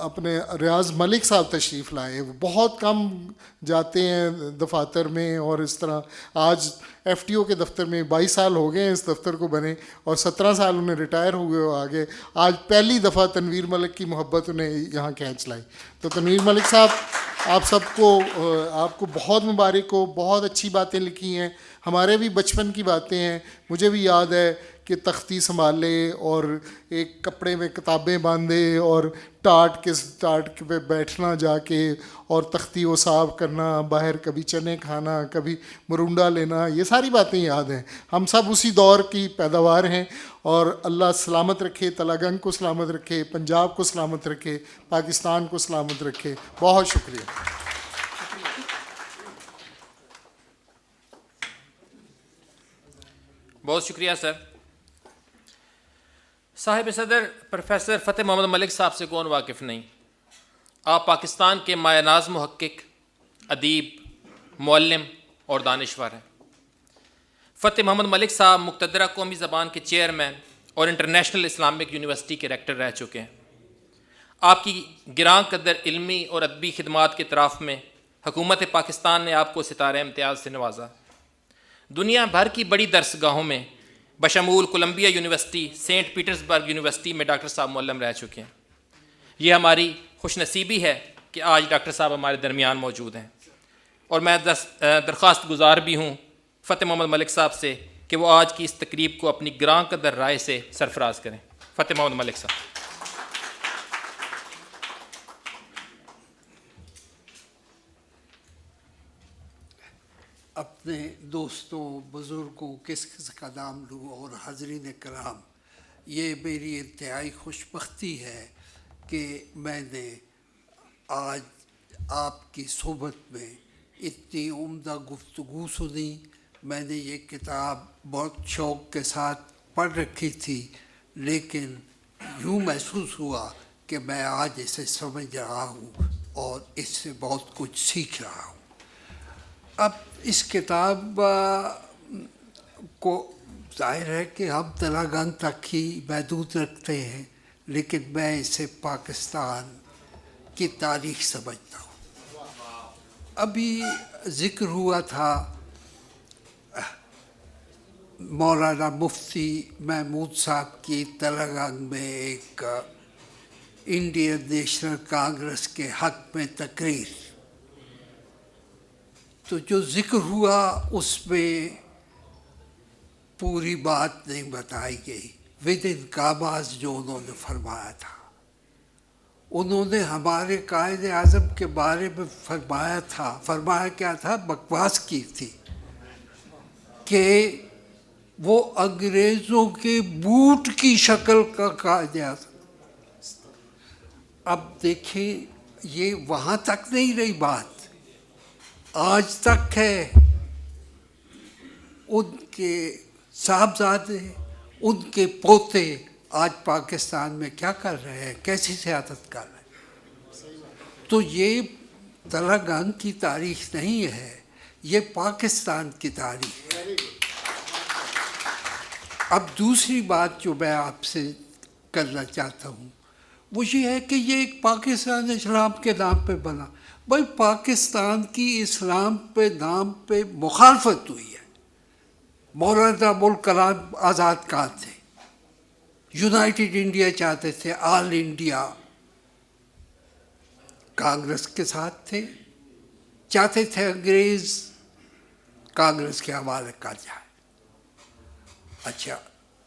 Speaker 8: اپنے ریاض ملک صاحب تشریف لائے. وہ بہت کم جاتے ہیں دفاتر میں، اور اس طرح آج ایف ٹی او کے دفتر میں 22 سال ہو گئے ہیں اس دفتر کو بنے، اور 17 سال انہیں ریٹائر ہوئے ہو آگے. آج پہلی دفعہ تنویر ملک کی محبت انہیں یہاں کھینچ لائی. تو تنویر ملک صاحب آپ سب کو، آپ کو بہت مبارک ہو. بہت اچھی باتیں لکھی ہیں، ہمارے بھی بچپن کی باتیں ہیں. مجھے بھی یاد ہے کہ تختی سنبھالے اور ایک کپڑے میں کتابیں باندھے اور ٹاٹ پہ بیٹھنا جا کے، اور تختی وہ صاف کرنا، باہر کبھی چنے کھانا، کبھی مرونڈا لینا، یہ ساری باتیں یاد ہیں. ہم سب اسی دور کی پیداوار ہیں، اور اللہ سلامت رکھے، تلہ گنگ کو سلامت رکھے، پنجاب کو سلامت رکھے، پاکستان کو سلامت رکھے. بہت شکریہ.
Speaker 1: بہت شکریہ سر. صاحب صدر پروفیسر فتح محمد ملک صاحب سے کون واقف نہیں؟ آپ پاکستان کے مایہ ناز محقق، ادیب، معلم اور دانشور ہیں. فتح محمد ملک صاحب مقتدرہ قومی زبان کے چیئرمین اور انٹرنیشنل اسلامک یونیورسٹی کے ریکٹر رہ چکے ہیں. آپ کی گراں قدر علمی اور ادبی خدمات کے اعتراف میں حکومت پاکستان نے آپ کو ستارہ امتیاز سے نوازا. دنیا بھر کی بڑی درس گاہوں میں بشمول Columbia university, Saint Petersburg university میں ڈاکٹر صاحب معلم رہ چکے ہیں. یہ ہماری خوش نصیبی ہے کہ آج ڈاکٹر صاحب ہمارے درمیان موجود ہیں، اور میں درخواست گزار بھی ہوں فتح محمد ملک صاحب سے کہ وہ آج کی اس تقریب کو اپنی گراں قدر رائے سے سرفراز کریں. فتح محمد ملک صاحب.
Speaker 9: اپنے دوستوں، بزرگوں، کس کا نام لوں، اور حاضرین کرام، یہ میری انتہائی خوش بختی ہے کہ میں نے آج آپ کی صحبت میں اتنی عمدہ گفتگو سنی. میں نے یہ کتاب بہت شوق کے ساتھ پڑھ رکھی تھی، لیکن یوں محسوس ہوا کہ میں آج اسے سمجھ رہا ہوں اور اس سے بہت کچھ سیکھ رہا ہوں. اب اس کتاب کو ظاہر ہے کہ ہم تلہ گنگ تک ہی محدود رکھتے ہیں، لیکن میں اسے پاکستان کی تاریخ سمجھتا ہوں. ابھی ذکر ہوا تھا مولانا مفتی محمود صاحب کی تلہ گنگ میں ایک انڈین نیشنل کانگریس کے حق میں تقریر. تو جو ذکر ہوا اس میں پوری بات نہیں بتائی گئی. ود ان کاماز جو انہوں نے فرمایا تھا، انہوں نے ہمارے قائد اعظم کے بارے میں فرمایا کیا تھا، بکواس کی تھی کہ وہ انگریزوں کے بوٹ کی شکل کا قائد اعظم. اب دیکھیں یہ وہاں تک نہیں رہی بات، آج تک ہے. ان کے صاحبزادے، ان کے پوتے آج پاکستان میں کیا کر رہے ہیں، کیسی سیاست کر رہے ہیں. تو یہ تلہ گنگ کی تاریخ نہیں ہے، یہ پاکستان کی تاریخ ہے. اب دوسری بات جو میں آپ سے کرنا چاہتا ہوں وہ یہ ہے کہ یہ ایک پاکستان اسلام کے نام پہ بنا. بھائی پاکستان کی اسلام پہ نام پہ مخالفت ہوئی ہے. مولانا ابوالکلام آزاد کہاں تھے؟ یونائٹڈ انڈیا چاہتے تھے، آل انڈیا کانگریس کے ساتھ تھے، چاہتے تھے انگریز کانگریس کے حوالے کر جائے. اچھا،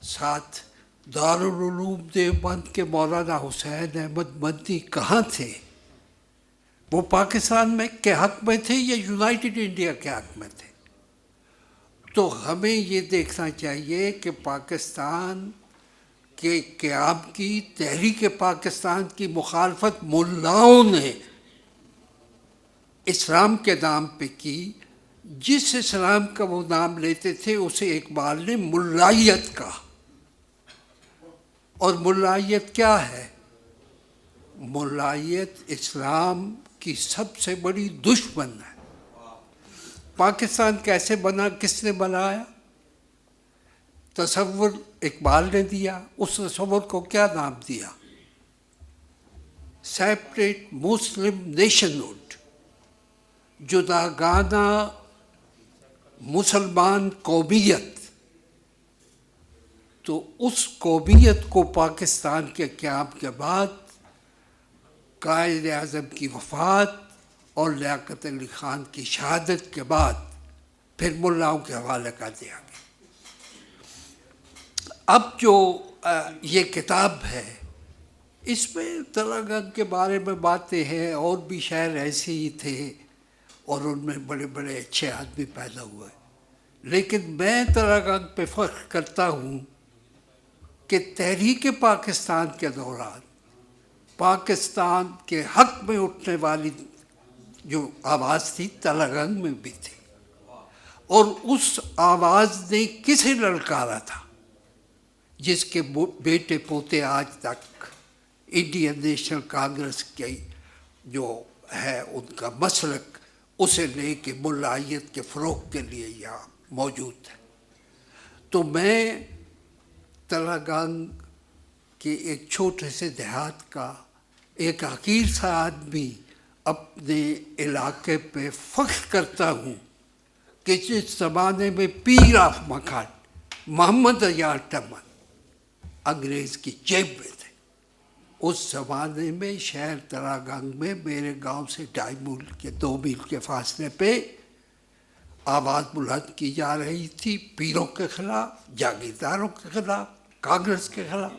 Speaker 9: ساتھ دارالعلوم دیوبند کے مولانا حسین احمد مدنی کہاں تھے؟ وہ پاکستان میں کے حق میں تھے یا یونائٹڈ انڈیا کے حق میں تھے؟ تو ہمیں یہ دیکھنا چاہیے کہ پاکستان کے قیام کی، تحریک پاکستان کی مخالفت ملاؤں نے اسلام کے نام پہ کی، جس اسلام کا وہ نام لیتے تھے اسے اقبال نے ملائیت کہا. اور ملائیت کیا ہے؟ ملائیت اسلام کی سب سے بڑی دشمن ہے. پاکستان کیسے بنا، کس نے بنایا؟ تصور اقبال نے دیا. اس تصور کو کیا نام دیا؟ سیپریٹ مسلم نیشنہڈ، جداگانہ مسلمان قومیت. تو اس قومیت کو پاکستان کے قیام کے بعد قائد اعظم کی وفات اور لیاقت علی خان کی شہادت کے بعد پھر ملاؤں کے حوالے کر دیا گیا. اب جو یہ کتاب ہے اس میں تلہ گنگ کے بارے میں باتیں ہیں، اور بھی شہر ایسے ہی تھے اور ان میں بڑے بڑے اچھے آدمی پیدا ہوئے. لیکن میں تلہ گنگ پہ فخر کرتا ہوں کہ تحریک پاکستان کے دوران پاکستان کے حق میں اٹھنے والی جو آواز تھی تلہ گنگ میں بھی تھی. اور اس آواز نے کسے للکارا تھا؟ جس کے بیٹے پوتے آج تک انڈین نیشنل کانگریس کی جو ہے ان کا مسلک اسے لے کے ملائیت کے فروغ کے لیے یہاں موجود ہے. تو میں تلہ گنگ کے ایک چھوٹے سے دیہات کا ایک حقیر سا آدمی اپنے علاقے پہ فخر کرتا ہوں کہ جس زمانے میں پیر آف مکھٹ محمد عیار ٹمن انگریز کی جیب میں تھے، اس زمانے میں شہر تلہ گنگ میں میرے گاؤں سے 2 میل کے فاصلے پہ آواز بلند کی جا رہی تھی پیروں کے خلاف، جاگیرداروں کے خلاف، کانگریس کے خلاف.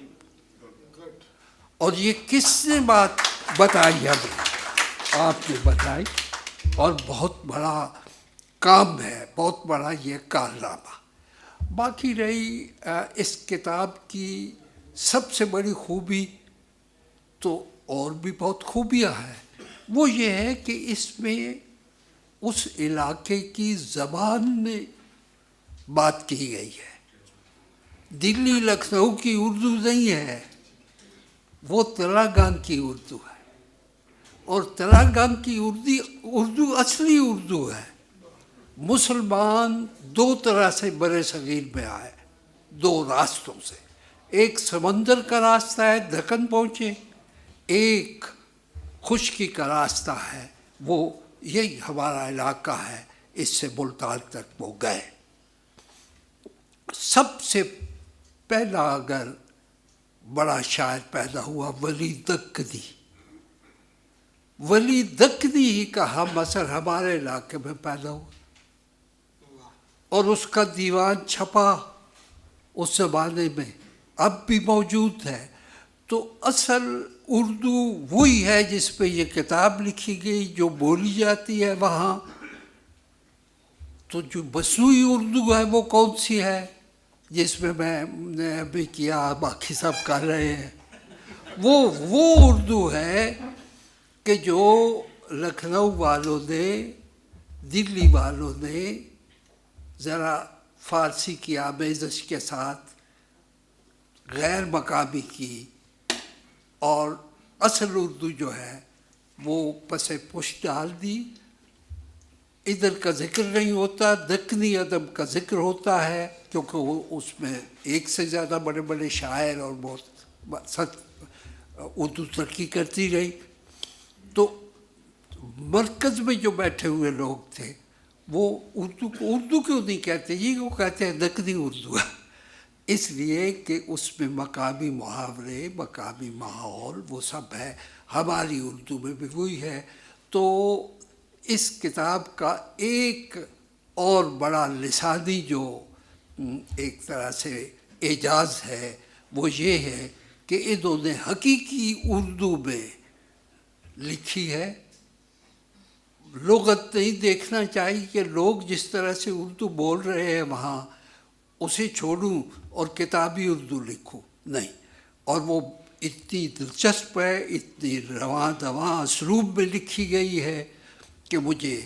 Speaker 9: اور یہ کس نے بات بتائی ہمیں؟ آپ نے بتائی. اور بہت بڑا کام ہے، بہت بڑا یہ کارنامہ. باقی رہی اس کتاب کی سب سے بڑی خوبی، تو اور بھی بہت خوبیاں ہیں. وہ یہ ہے کہ اس میں اس علاقے کی زبان میں بات کی گئی ہے. دلی لکھنؤ کی اردو نہیں ہے، وہ تلہ گنگ کی اردو ہے. اور تلہ گنگ کی اردو اصلی اردو ہے. مسلمان 2 طرح سے برِ صغیر میں آئے، 2 راستوں سے. ایک سمندر کا راستہ ہے، دکن پہنچے. ایک خشکی کا راستہ ہے، وہ یہی ہمارا علاقہ ہے، اس سے ملتان تک وہ گئے. سب سے پہلا اگر بڑا شاعر پیدا ہوا ولی دکنی. ولی دکنی ہی کا ہم اثر ہمارے علاقے میں پیدا ہوا اور اس کا دیوان چھپا اس زمانے میں، اب بھی موجود ہے. تو اصل اردو وہی ہے جس پہ یہ کتاب لکھی گئی، جو بولی جاتی ہے وہاں. تو جو مصنوعی اردو ہے وہ کون سی ہے جس میں میں نے ابھی کیا، باقی سب کر رہے ہیں؟ وہ اردو ہے کہ جو لکھنؤ والوں نے، دلی والوں نے ذرا فارسی کی آمیزش کے ساتھ غیر مقامی کی، اور اصل اردو جو ہے وہ پس پش ڈال دی. ادھر کا ذکر نہیں ہوتا، دکنی ادب کا ذکر ہوتا ہے کیونکہ وہ اس میں ایک سے زیادہ بڑے بڑے شاعر اور بہت اردو ترقی کرتی رہی. تو مرکز میں جو بیٹھے ہوئے لوگ تھے وہ اردو کو اردو کیوں نہیں کہتے جی، وہ کہتے ہیں دکنی اردو ہے. اس لیے کہ اس میں مقامی محاورے، مقامی ماحول وہ سب ہے. ہماری اردو میں بھی وہی ہے. تو اس کتاب کا ایک اور بڑا لسانی جو ایک طرح سے اعجاز ہے وہ یہ ہے کہ انہوں نے حقیقی اردو میں لکھی ہے. لغت نہیں دیکھنا چاہیے کہ لوگ جس طرح سے اردو بول رہے ہیں وہاں اسے چھوڑوں اور کتابی اردو لکھوں، نہیں. اور وہ اتنی دلچسپ ہے، اتنی رواں دواں اسلوب میں لکھی گئی ہے کہ مجھے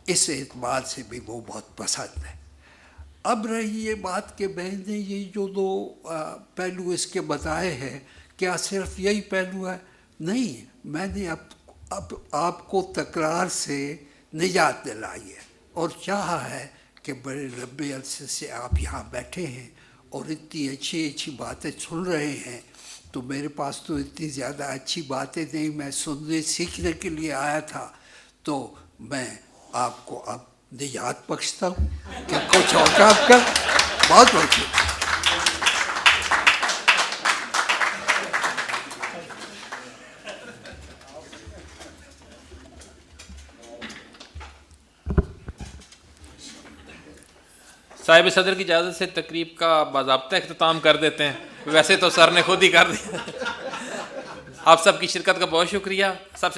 Speaker 9: اس اعتبار سے بھی وہ بہت پسند ہے۔ اب رہی یہ بات کہ بہن نے یہ جو دو پہلو اس کے بتائے ہیں، کیا صرف یہی پہلو ہے؟ نہیں، میں نے اب آپ کو تکرار سے نجات دلائی ہے اور چاہا ہے کہ بڑے لمبے عرصے سے آپ یہاں بیٹھے ہیں اور اتنی اچھی اچھی باتیں سن رہے ہیں، تو میرے پاس تو اتنی زیادہ اچھی باتیں نہیں، میں سننے سیکھنے کے لیے آیا تھا، تو میں آپ کو اب نجات بخشتا ہوں کہ کچھ اور کام کر۔ بہت بہت شکریہ۔
Speaker 1: صاحب صدر کی اجازت سے تقریب کا باضابطہ اختتام کر دیتے ہیں، ویسے تو سر نے خود ہی کر دیا۔ آپ سب کی شرکت کا بہت شکریہ۔ سب سے